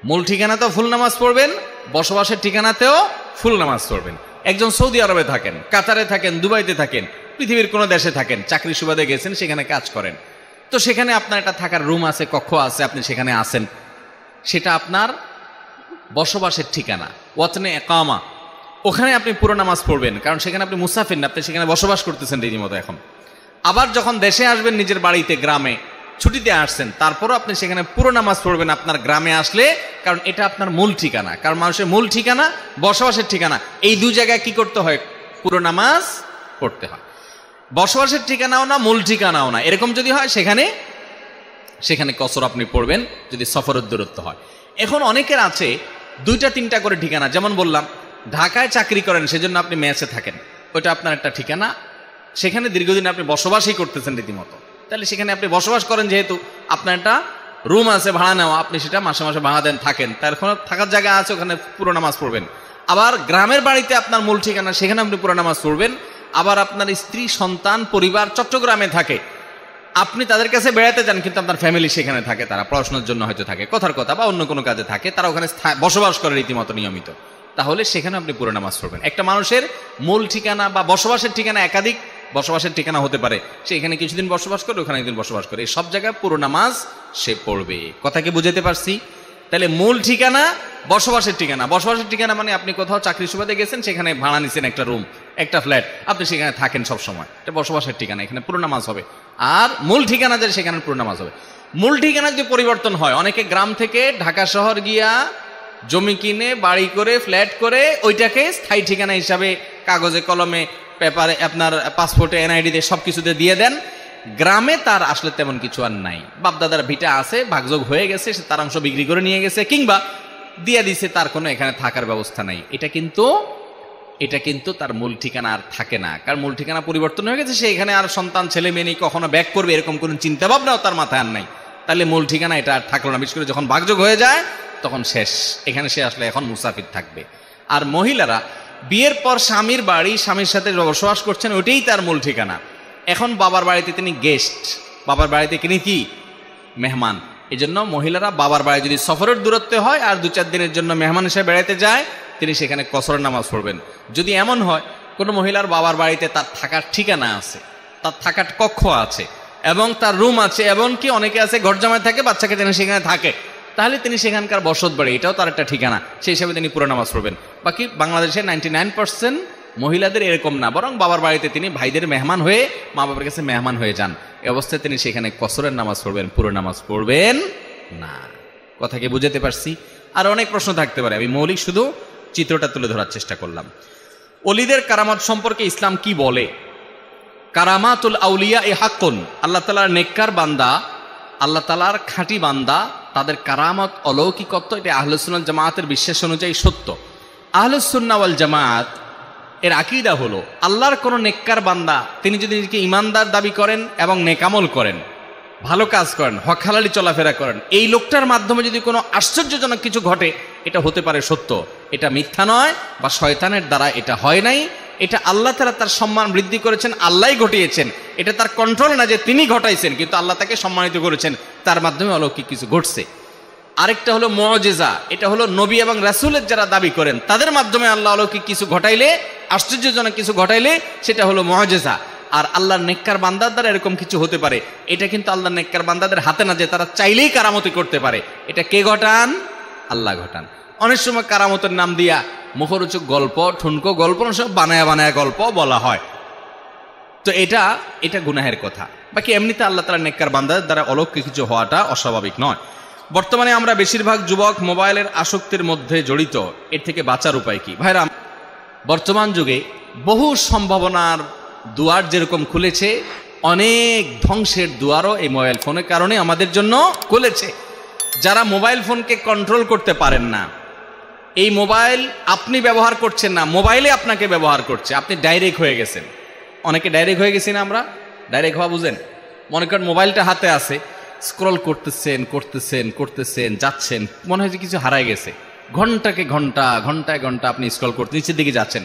মূল ঠিকানাতেও ফুল নামাজ পড়বেন, বসবাসের ঠিকানাতেও ফুল নামাজ পড়বেন। একজন সৌদি আরবে থাকেন, কাতারে থাকেন, দুবাইতে থাকেন, পৃথিবীর কোনো দেশে থাকেন, চাকরি সুবাদে গেছেন, সেখানে কাজ করেন, তো সেখানে আপনার একটা থাকার রুম আছে, কক্ষ আছে, আপনি সেখানে আসেন, সেটা আপনার বসবাসের ঠিকানা, ওয়াতনে একামা। ওখানে আপনি পুরো নামাজ পড়বেন, কারণ সেখানে আপনি মুসাফির না, আপনি সেখানে বসবাস করতেছেন রীতিমতো এখন। আবার যখন দেশে আসবেন, নিজের বাড়িতে, গ্রামে ছুটিতে আসছেন, তারপরও আপনি সেখানে পুরো নামাজ পড়বেন আপনার গ্রামে আসলে, কারণ এটা আপনার মূল ঠিকানা। কারণ মানুষের মূল ঠিকানা, বসবাসের ঠিকানা, এই দুই জায়গায় কি করতে হয়? পুরো নামাজ পড়তে হয়। বসবাসের ঠিকানাও না, মূল ঠিকানাও না, এরকম যদি হয় সেখানে কসর আপনি পড়বেন, যদি সফরের দূরত্ব হয়। এখন অনেকের আছে দুইটা তিনটা করে ঠিকানা। যেমন বললাম, ঢাকায় চাকরি করেন, সেজন্য আপনি মেসে থাকেন, ওইটা আপনার একটা ঠিকানা, সেখানে দীর্ঘদিন আপনি বসবাসই করতেছেন রীতিমতো। তাহলে সেখানে আপনি বসবাস করেন, যেহেতু আপনার একটা রুম আছে ভাড়া নেওয়া, আপনি সেটা মাসে মাসে ভাড়া দেন, থাকেন, তার কোনো থাকার জায়গা আছে, ওখানে পুরো নামাজ পড়বেন। আবার গ্রামের বাড়িতে আপনার মূল ঠিকানা, সেখানে আপনি পুরো নামাজ পড়বেন। আবার আপনার স্ত্রী, সন্তান, পরিবার চট্টগ্রামে থাকে, আপনি তাদের কাছে বেড়াতে যান, কিন্তু আপনার ফ্যামিলি সেখানে থাকে, তারা পড়াশোনার জন্য হয়তো থাকে, কথার কথা, বা অন্য কোনো কাজে থাকে, তারা ওখানে বসবাস করে রীতিমতো নিয়মিত, তাহলে সেখানে আপনি পুরো নামাজ পড়বেন। একটা মানুষের মূল ঠিকানা বা বসবাসের ঠিকানা একাধিক বসবাসের ঠিকানা হতে পারে, সে এখানে কিছুদিন বসবাস করে, ওখানে একদিন বসবাস করে, এই সব জায়গায় পুরো নামাজ সে পড়বে। কথা কি বুঝাতে পারছি? তাহলে মূল ঠিকানা, বসবাসের ঠিকানা। বসবাসের ঠিকানা মানে আপনি কোথাও চাকরি সুবাদে গেছেন, সেখানে ভাড়া নিছেন একটা রুম, একটা ফ্ল্যাট, আপনি সেখানে থাকেন সব সময়, এটা বসবাসের ঠিকানা, এখানে পুরো নামাজ হবে। আর মূল ঠিকানা যে, সেখানে পুরো নামাজ হবে। মূল ঠিকানা যদি পরিবর্তন হয়, অনেকে গ্রাম থেকে ঢাকা শহর গিয়া জমি কিনে, বাড়ি করে, ফ্ল্যাট করে, ওইটাকে স্থায়ী ঠিকানা হিসাবে কাগজে কলমে, পেপারে, আপনার পাসপোর্টে, এনআইডিতে সব কিছুতে দিয়ে দেন। গ্রামে তার আসলে তেমন কিছু আর নাই, বাপদাদার ভিটা আছে, ভাগযোগ হয়ে গেছে, সে তার অংশ বিক্রি করে নিয়ে গেছে, কিংবা দিয়ে দিছে, তার কোনো এখানে থাকার ব্যবস্থা নাই। এটা কিন্তু তার মূল ঠিকানা আর থাকে না, কারণ মূল ঠিকানা পরিবর্তন হয়ে গেছে, সে এখানে আর সন্তান, ছেলে মেয়ে নেই, কখনো ব্যাক করবে এরকম কোনো চিন্তা ভাবনাও তার মাথায় আর নাই। তাহলে মূল ঠিকানা এটা আর থাকলো না। বিশেষ করে যখন ভাগযোগ হয়ে যায়, তখন শেষ, এখানে সে আসলে এখন মুসাফির থাকবে। আর মহিলারা বিয়ের পর স্বামীর বাড়ি, স্বামীর সাথে বসবাস করছেন, ওইটাই তার মূল ঠিকানা। এখন বাবার বাড়িতে তিনি গেস্ট, বাবার বাড়িতে তিনি কি মেহমান। এই জন্য মহিলারা বাবার বাড়ি যদি সফরের দূরত্বে হয় আর 2-4 দিনের জন্য মেহমান হিসেবে বেড়াতে যায়, তিনি সেখানে কসরের নামাজ পড়বেন। যদি এমন হয় কোনো মহিলার বাবার বাড়িতে তার থাকার ঠিকানা আছে, তার থাকার কক্ষ আছে, এবং তার রুম আছে, এবং কি অনেকে আছে ঘর জামায় থাকে, বাচ্চাকে যেন সেখানে থাকে, তাহলে তিনি সেখানকার বসত বাড়ি, এটাও তার একটা ঠিকানা, সেই হিসাবে তিনি পুরো নামাজ পড়বেন। বাকি বাংলাদেশের 99% মহিলাদের এরকম না, বরং বাবার বাড়িতে তিনি ভাইদের মেহমান হয়ে, মা বাবার কাছে মেহমান হয়ে যান। এই অবস্থায় তিনি সেখানে কসরের নামাজ পড়বেন, পুরো নামাজ পড়বেন না। কথা কি বুঝাতে পারছি? আর অনেক প্রশ্ন থাকতে পারে, আমি মৌলিক শুধু চিত্রটা তুলে ধরার চেষ্টা করলাম। ওলিদের কারামত সম্পর্কে ইসলাম কি বলে? কারামাতুল আউলিয়া এ হাক্কুন, আল্লাহ তাআলার নেককার বান্দা, আল্লাহ তাআলার খাঁটি বান্দা, তাদের কারামত, অলৌকিকত্ব, এটা আহলুস সুন্নাহ জামায়াতের বিশ্বাস অনুযায়ী সত্য। আহলুস সুন্নাহ ওয়াল জামায়াত এর আকীদা হলো, আল্লাহর কোন নেককার বান্দা, তিনি যদি নিজেকে ইমানদার দাবি করেন এবং নেকামল করেন, ভালো কাজ করেন, হক হালালি চলাফেরা করেন, এই লোকটার মাধ্যমে যদি কোনো আশ্চর্যজনক কিছু ঘটে, এটা হতে পারে সত্য, এটা মিথ্যা নয়, বা শয়তানের দ্বারা এটা হয় নাই, এটা আল্লাহ তাআলা তার সম্মান বৃদ্ধি করেছেন, আল্লাহই ঘটিয়েছেন, এটা তার কন্ট্রোল না যে তিনি ঘটাইছেন, কিন্তু আল্লাহ তাকে সম্মানিত করেছেন, তার মাধ্যমে অলৌকিক কিছু ঘটছে। আরেকটা হলো মুআজিজা, এটা হলো নবী এবং রাসূলের যারা দাবি করেন, তাদের মাধ্যমে আল্লাহ অলৌকিক কিছু ঘটাইলে, আশ্চর্যজনক কিছু ঘটাইলে, সেটা হলো মুআজিজা। আর আল্লাহর নেককার বান্দার দ্বারা এরকম কিছু হতে পারে, এটা কিন্তু আল্লাহর নেককার বান্দাদের হাতে না, যে তারা চাইলেই কারামতি করতে পারে। এটা কে ঘটান? আল্লাহ ঘটান। অনেক সময় কারামতের নাম দিয়া মুখরোচক গল্প, ঠুনকো গল্প, সব বানায়া বানায়া গল্প বলা হয়, তো এটা গুনাহের কথা। বাকি এমনিতে আল্লাহ তাআলা নেককার বান্দাদের দ্বারা অলৌকিক কিছু হওয়াটা অস্বাভাবিক নয়। বর্তমানে আমরা বেশিরভাগ যুবক মোবাইলের আসক্তির মধ্যে জড়িত। এর থেকে বাঁচার উপায় কি? ভাইরা, বর্তমান যুগে বহু সম্ভাবনার দুয়ার যেরকম খুলেছে, অনেক ধ্বংসের দুয়ারও এই মোবাইল ফোনের কারণে আমাদের জন্য খুলেছে। যারা মোবাইল ফোনকে কন্ট্রোল করতে পারেন না, এই মোবাইল আপনি ব্যবহার করছেন না, মোবাইলে আপনাকে ব্যবহার করছে, আপনি ডাইরেক্ট হয়ে গেছেন। অনেকে ডাইরেক্ট হয়ে গেছি না আমরা? ডাইরেক্ট হওয়া বুঝেন? মনে করেন মোবাইলটা হাতে আছে, স্ক্রল করতেছেন করতেছেন করতেছেন, যাচ্ছেন, মনে হয় যে কিছু হারায় গেছে। ঘন্টাকে ঘন্টা, ঘন্টায় ঘন্টা আপনি স্ক্রল করতে নিচের দিকে যাচ্ছেন,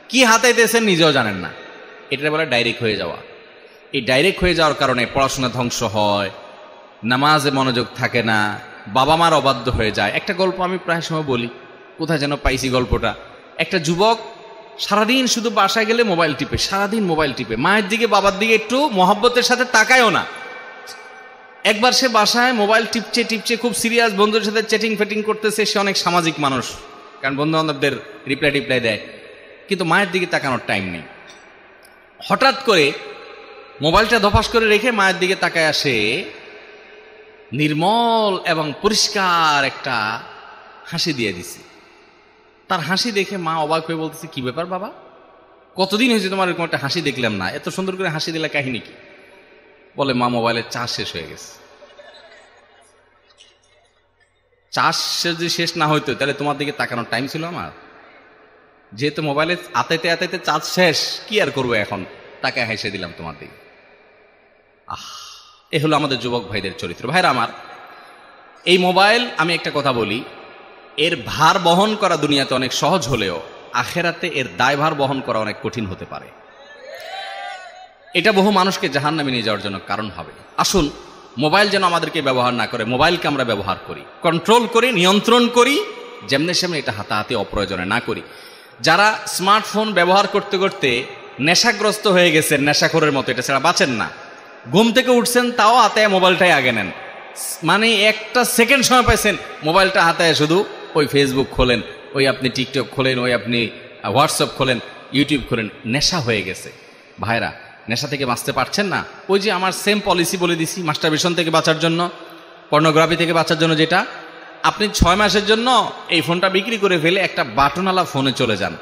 কি হাতাইতেছেন নিজেও জানেন না। এটা বলে ডাইরেক্ট হয়ে যাওয়া। এই ডাইরেক্ট হয়ে যাওয়ার কারণে পড়াশোনা ধ্বংস হয়, নামাজে মনোযোগ থাকে না, বাবা মার অবাধ্য হয়ে যায়। একটা গল্প আমি প্রায় সময় বলি, কোথায় যেন পাইছি গল্পটা। একটা যুবক সারাদিন শুধু বাসায় গেলে মোবাইল টিপে, সারাদিন মোবাইল টিপে, মায়ের দিকে বাবার দিকে একটু মহব্বতের সাথে তাকায়ও না। একবার সে বাসায় মোবাইল টিপছে টিপছে, খুব সিরিয়াস, বন্ধুদের সাথে চ্যাটিং ফেটিং করতেছে। সে অনেক সামাজিক মানুষ, কারণ বন্ধু বান্ধবদের রিপ্লাই দেয়, কিন্তু মায়ের দিকে তাকানোর টাইম নেই। হঠাৎ করে মোবাইলটা ধপাস করে রেখে মায়ের দিকে তাকায় আসে, নির্মল এবং পরিষ্কার একটা হাসি দিয়ে দিছে। তার হাসি দেখে মা অবাক হয়ে বলতেছে, কি ব্যাপার বাবা, কতদিন হয়েছে তোমার এরকম একটা হাসি দেখলাম না, এত সুন্দর করে হাসি দিলে কাহিনী কি? বলে, মা মোবাইলের চার্জ শেষ হয়ে গেছে। চার্জ যদি শেষ না হইতো তাহলে তোমার দিকে তাকানোর টাইম ছিল আমার? যেহেতু মোবাইলে আতাইতে আতাইতে চার্জ শেষ, কি আর করবো এখন, তাকে হেসে দিলাম তোমার দিকে। এ হলো আমাদের যুবক ভাইদের চরিত্র। ভাইরা আমার, এই মোবাইল, আমি একটা কথা বলি, এর ভার বহন করা দুনিয়াতে অনেক সহজ হলেও আখেরাতে এর দায়ভার বহন করা অনেক কঠিন হতে পারে। এটা বহু মানুষকে জাহান্নামে নিয়ে যাওয়ার জন্য কারণ হবে। আসুন, মোবাইল যেন আমাদেরকে ব্যবহার না করে, মোবাইলকে আমরা ব্যবহার করি, কন্ট্রোল করি, নিয়ন্ত্রণ করি, যেমনি সেমনি এটা হাতাহাতি অপ্রয়োজনে না করি। যারা স্মার্টফোন ব্যবহার করতে করতে নেশাগ্রস্ত হয়ে গেছেন, নেশাখোরের মতো, এটা ছাড়া বাঁচেন না। ঘুম থেকে উঠছেন, তাও হাতে মোবাইলটাই আগে নেন, মানে একটা সেকেন্ড সময় পাইছেন, মোবাইলটা হাতায় শুধু ওই ফেসবুক খোলেন, ওই আপনি টিকটক খোলেন, ওই আপনি হোয়াটসঅ্যাপ খোলেন, ইউটিউব খোলেন। নেশা হয়ে গেছে। ভাইরা, নেশা থেকে বাঁচতে পারছেন না? ওই যে আমার সেম পলিসি বলে দিছি, মাস্টারবেশন থেকে বাঁচার জন্য, পর্নোগ্রাফি থেকে বাঁচার জন্য, যেটা আপনি 6 মাসের জন্য এই ফোনটা বিক্রি করে ফেলে একটা বাটনওয়ালা ফোনে চলে যান।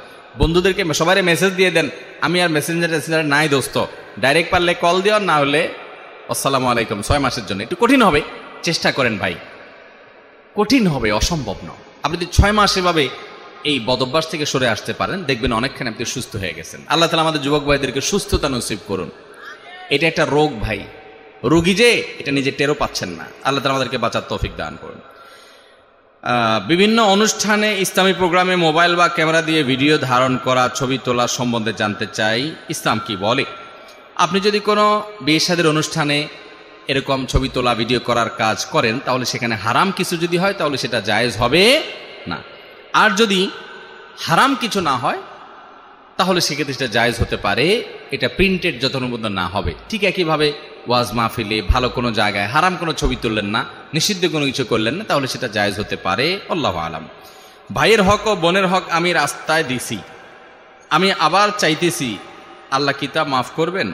বন্ধুদেরকে সবাই মেসেজ দিয়ে দেন, আমি আর মেসেঞ্জার নাই দোস্ত, ডাইরেক্ট পারলে কল দিও, না হলে আসসালামু আলাইকুম। 6 মাসের জন্য একটু কঠিন হবে, চেষ্টা করেন ভাই, কঠিন হবে, অসম্ভব নয়। আপনি যদি 6 মাস এভাবে এই বদভ্যাস থেকে সরে আসতে পারেন, দেখবেন অনেকখানি আপনি সুস্থ হয়ে গেছেন। আল্লাহ তাআলা আমাদের যুবক ভাইদেরকে সুস্থতা নসিব করুন। এটা একটা রোগ ভাই, রোগী যে এটা নিজে টেরও পাচ্ছেন না। আল্লাহ তাআলা আমাদেরকে বাঁচার তৌফিক দান করুন। বিভিন্ন অনুষ্ঠানে, ইসলামী প্রোগ্রামে মোবাইল বা ক্যামেরা দিয়ে ভিডিও ধারণ করা, ছবি তোলা সম্বন্ধে জানতে চাই, ইসলাম কি বলে? আপনি যদি কোনো বিয়ে শাদীর অনুষ্ঠানে এরকম ছবি তোলা, ভিডিও করার কাজ করেন, তাহলে সেখানে হারাম কিছু যদি হয় তাহলে সেটা জায়েজ হবে না। আর যদি হারাম কিছু না হয় তাহলে সেক্ষেত্রে সেটা জায়েজ হতে পারে, এটা প্রিন্টেড যতক্ষণ না হবে। ঠিক একইভাবে ওয়াজ মাহফিলে, ভালো কোনো জায়গায় হারাম কোনো ছবি তুললেন না, নিষিদ্ধ কোনো কিছু করলেন না, তাহলে সেটা জায়েজ হতে পারে। আল্লাহু আলাম। ভাইয়ের হক ও বোনের হক আমি রাস্তায় দিছি, আমি আবার চাইতেছি, আল্লাহ কিতাব মাফ করবেন?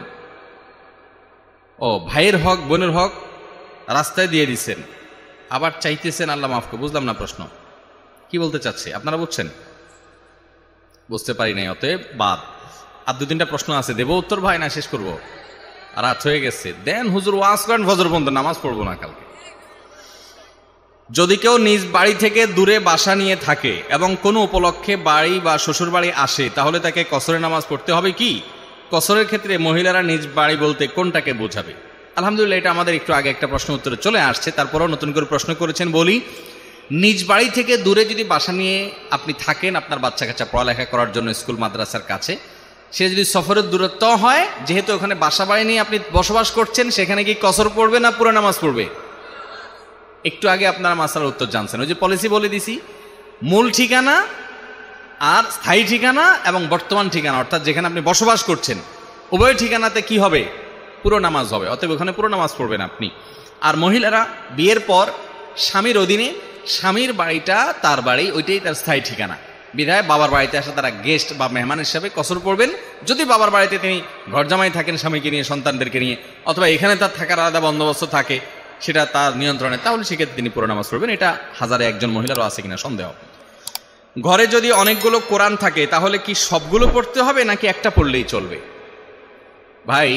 ও, ভাইয়ের হক বোনের হক রাস্তায় দিয়ে দিচ্ছেন, আবার চাইতেছেন আল্লাহ মাফ করবেন। বুঝলাম না প্রশ্ন কি বলতে চাচ্ছে, আপনারা বুঝছেন? বুঝতে পারি নাই, অতএব বাদ। আর 2-3টা প্রশ্ন আছে, দেব উত্তর ভাই, না শেষ করবো? রাত হয়ে গেছে, দেন হুজুর ওয়াজ করেন ফজর পর্যন্ত, নামাজ পড়বো না কালকে। যদি কেউ নিজ বাড়ি থেকে দূরে বাসা নিয়ে থাকে এবং কোনো উপলক্ষে বাড়ি বা শ্বশুর বাড়ি আসে, তাহলে তাকে কসরের নামাজ পড়তে হবে কি? কসরের ক্ষেত্রে মহিলারা নিজ বাড়ি বলতে কোনটাকে বোঝাবে? আলহামদুলিল্লাহ, এটা আমাদের একটু আগে একটা প্রশ্ন উত্তরে চলে আসছে, তারপরেও নতুন করে প্রশ্ন করেছেন বলি। নিজ বাড়ি থেকে দূরে যদি বাসা নিয়ে আপনি থাকেন, আপনার বাচ্চা কাচ্চা পড়ালেখা করার জন্য স্কুল মাদ্রাসার কাছে, সে যদি সফরের দূরত্ব হয়, যেহেতু ওখানে বাসা বাড়ি নিয়ে আপনি বসবাস করছেন, সেখানে কি কসর পড়বে না পুরো নামাজ পড়বে? একটু আগে আপনারা মাসালার উত্তর জানছেন। ওই যে পলিসি বলে দিছি, মূল ঠিকানা আর স্থায়ী ঠিকানা এবং বর্তমান ঠিকানা, অর্থাৎ যেখানে আপনি বসবাস করছেন, উভয় ঠিকানাতে কি হবে? পুরো নামাজ হবে, অতএব ওখানে পুরো নামাজ পড়বেন আপনি। আর মহিলারা বিয়ের পর স্বামীর অধীনে, স্বামীর বাড়িটা তার বাড়ি, ওইটাই তার স্থায়ী ঠিকানা। বিধায় বাবার বাড়িতে আসা তারা গেস্ট বা মেহমান হিসাবে কসর পড়বেন। যদি বাবার বাড়িতে তিনি ঘর জামাই থাকেন স্বামীকে নিয়ে, সন্তানদেরকে নিয়ে, অথবা এখানে তার থাকার আলাদা বন্দোবস্ত থাকে, সেটা তার নিয়ন্ত্রণে, তাহলে সেক্ষেত্রে তিনি পুরো নামাজ পড়বেন। এটা হাজারে একজন মহিলারও আছে কিনা সন্দেহ। ঘরে যদি অনেকগুলো কোরআন থাকে তাহলে কি সবগুলো পড়তে হবে নাকি একটা পড়লেই চলবে? ভাই,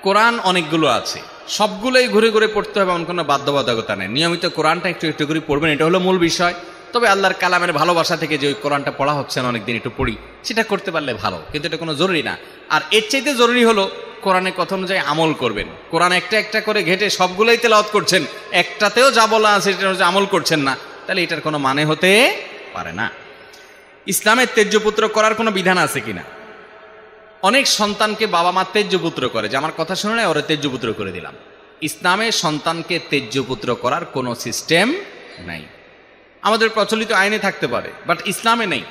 কোরআন অনেকগুলো আছে, সবগুলোই ঘুরে ঘুরে পড়তে হবে এমন কোনো বাধ্যবাধকতা নেই। নিয়মিত কোরআনটা একটু একটু করে পড়বেন, এটা হলো মূল বিষয়। তবে আল্লাহর কালামের ভালোবাসা থেকে যে ওই কোরআনটা পড়া হচ্ছে না অনেকদিন, একটু পড়ি, সেটা করতে পারলে ভালো, কিন্তু এটা কোনো জরুরি না। আর এর চাইতে জরুরি হলো কোরআনের কথা অনুযায়ী আমল করবেন। কোরআন একটা একটা করে ঘেটে সবগুলোই তেলাওয়াত করছেন, একটাতেও যা বলা আছে সেটা আমল করছেন না, তাহলে এটার কোনো মানে হতে পারে না। ইসলামের তেজ্যপুত্র করার কোনো বিধান আছে কিনা? অনেক সন্তানকে বাবা মা তেজ্যপুত্র করে, যে আমার কথা শুনে ওরা তেজ্যপুত্র করে দিলাম। ইসলামে সন্তানকে তেজ্যপুত্র করার কোনো সিস্টেম নাই। আমাদের প্রচলিত আইনে থাকতে পারে, বাট ইসলামে নেই।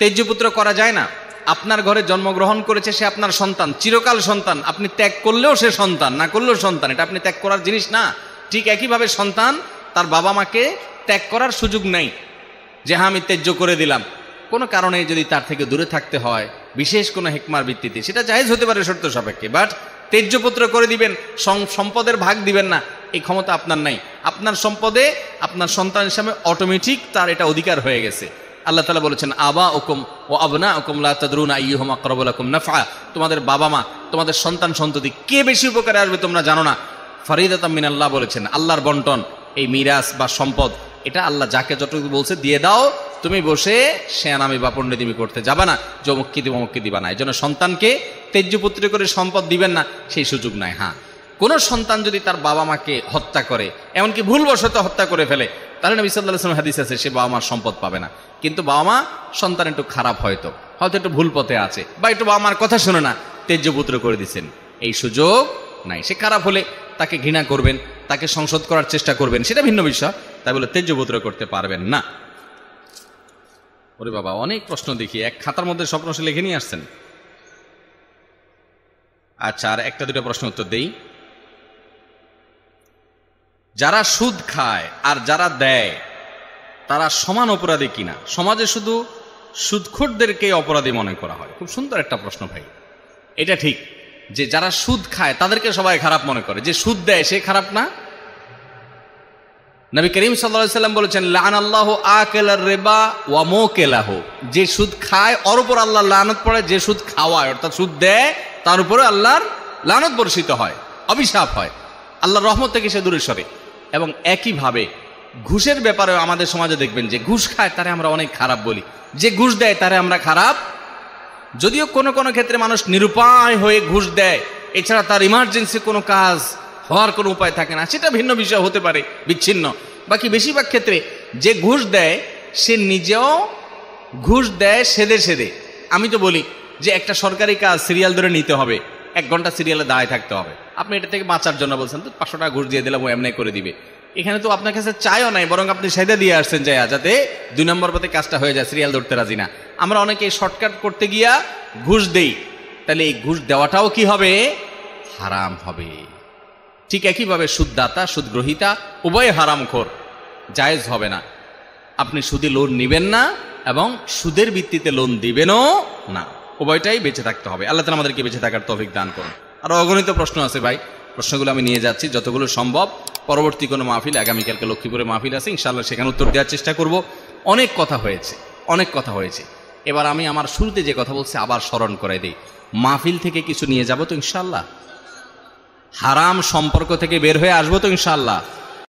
তেজ্যপুত্র করা যায় না। আপনার ঘরে জন্মগ্রহণ করেছে, সে আপনার সন্তান, চিরকাল সন্তান। আপনি ত্যাগ করলেও সে সন্তান, না করলেও সন্তান, এটা আপনি ত্যাগ করার জিনিস না। ঠিক একইভাবে সন্তান তার বাবা মাকে ত্যাগ করার সুযোগ নেই, যে হ্যাঁ আমি ত্যায্য করে দিলাম। কোনো কারণে যদি তার থেকে দূরে থাকতে হয়, বিশেষ কোনো হিকমার ভিত্তিতে, সেটা জায়েজ হতে পারে শর্ত সাপেক্ষে, বাট তেজ্যপুত্র করে দিবেন, সম্পদের ভাগ দিবেন না, এই ক্ষমতা আপনার নাই। আপনার সম্পদে আপনার সন্তান হিসাবে অটোমেটিক তার এটা অধিকার হয়ে গেছে। আল্লাহ তাআলা বলেছেন, আবা ওকুম ও আবনা ওকুম লা তাদরুনা আইয়ুহুম আকরাবু লাকুম নাফআ। তোমাদের বাবা মা, তোমাদের সন্তান সন্ততি কে বেশি উপকারে আসবে তোমরা জানো না। ফরিদাতাম মিনাল্লাহ বলেছেন, আল্লাহর বন্টন, এই মিরাস বা সম্পদ, এটা আল্লাহ যাকে যতটুকু বলছে দিয়ে দাও। তুমি বসে শেয়ানামি বা পণ্ডিতিমি করতে যাবা না, যে অমুককে দিব অমুককে দিবা না। এই জন্য সন্তানকে তেজ্যপুত্র করে সম্পদ দিবেন না, সেই সুযোগ নাই। হ্যাঁ, কোনো সন্তান যদি তার বাবা মাকে হত্যা করে, এমনকি ভুলবশত হত্যা করে ফেলে, তাহলে নবী সাল্লাল্লাহু আলাইহি ওয়াসাল্লাম হাদিস আছে, সে বাবা মার সম্পদ পাবে না। কিন্তু বাবা মা সন্তান একটু খারাপ, হয়তো একটু ভুল পথে আছে, বা একটু বাবা মার কথা শুনে না, তেজ্যপুত্র করে দিচ্ছেন, এই সুযোগ নাই। সে খারাপ হলে তাকে ঘৃণা করবেন, তাকে সংশোধ করার চেষ্টা করবেন, সেটা ভিন্ন বিষয়। তাই বলে তেজ্যপুত্র করতে পারবেন না। ওরে বাবা, অনেক প্রশ্ন দেখি, এক খাতার মধ্যে সব প্রশ্ন লিখে নিয়ে আসছেন। আচ্ছা, আর একটা দুটো প্রশ্ন উত্তর দেই। যারা সুদ খায় আর যারা দেয়, তারা সমান অপরাধী কিনা? সমাজে শুধু সুদখোরদেরকে অপরাধী মনে করা হয়। খুব সুন্দর একটা প্রশ্ন ভাই। এটা ঠিক যে যারা সুদ খায় তাদেরকে সবাই খারাপ মনে করে, যে সুদ দেয় সে খারাপ না? নবী করিম সাল্লাল্লাহু আলাইহি সাল্লাম বলেছেন, লাআনাল্লাহু আকিলার রিবা ওয়া মুকিলাহু। যে সুদ খায় ওর উপর আল্লাহর লানত পড়ে, যে সুদ খাওয়ায় অর্থাৎ সুদ দেয় তার উপরে আল্লাহর লানত বর্ষিত হয়, অভিশাপ হয়, আল্লাহর রহমত থেকে সে দূরে সরে। এবং একইভাবে ঘুষের ব্যাপারেও আমাদের সমাজে দেখবেন, যে ঘুষ খায় তারে আমরা অনেক খারাপ বলি, যে ঘুষ দেয় তারে আমরা খারাপ। যদিও কোনো কোনো ক্ষেত্রে মানুষ নিরুপায় হয়ে ঘুষ দেয়, এছাড়া তার ইমার্জেন্সি কোনো কাজ হওয়ার কোনো উপায় থাকে না, সেটা ভিন্ন বিষয় হতে পারে, বিচ্ছিন্ন। বাকি বেশিরভাগ ক্ষেত্রে যে ঘুষ দেয় সে নিজেও ঘুষ দেয় সেদে সেদে। আমি তো বলি যে একটা সরকারি কাজ সিরিয়াল ধরে নিতে হবে, 1 ঘন্টা সিরিয়ালে দাঁড়ায় থাকতে হবে। আপনি এটা থেকে বাঁচার জন্য বলছেন, তো 500 টাকা ঘুষ দিয়ে দিলাম, ও এমনি করে দিবে। এখানে তো আপনার কাছে চাইও নাই, বরং আপনি সেদে দিয়ে আসছেন যায়া, যাতে 2 নম্বর পথে কাজটা হয়ে যায়, সিরিয়াল ধরতে রাজি না। আমরা অনেকে শর্টকাট করতে গিয়া ঘুষ দেই, তাহলে এই ঘুষ দেওয়াটাও কি হবে? হারাম হবে। ঠিক একইভাবে সুদদাতা সুদগ্রহিতা উভয় হারামখোর, জায়েজ হবে না। আপনি সুদে লোন নিবেন না এবং সুদের ভিত্তিতে লোন দিবেনও না, উভয়টাই বেঁচে থাকতে হবে। আল্লাহ তাআলা আমাদেরকে বেঁচে থাকার তৌফিক দান করুন। আরো অগণিত প্রশ্ন আছে ভাই, প্রশ্নগুলো আমি নিয়ে যাচ্ছি যতগুলো সম্ভব। পরবর্তী কোনো মাহফিল, আগামীকালকে লক্ষ্মীপুরে মাহফিল আছে, ইনশাআল্লাহ সেখানে উত্তর দেওয়ার চেষ্টা করব। অনেক কথা হয়েছে, অনেক কথা হয়েছে। এবার আমি আমার শুরুতে যে কথা বলছি আবার স্মরণ করে দিই। মাহফিল থেকে কিছু নিয়ে যাব তো ইনশাআল্লাহ, হারাম সম্পর্ক থেকে বের হয়ে আসবো তো ইনশাআল্লাহ।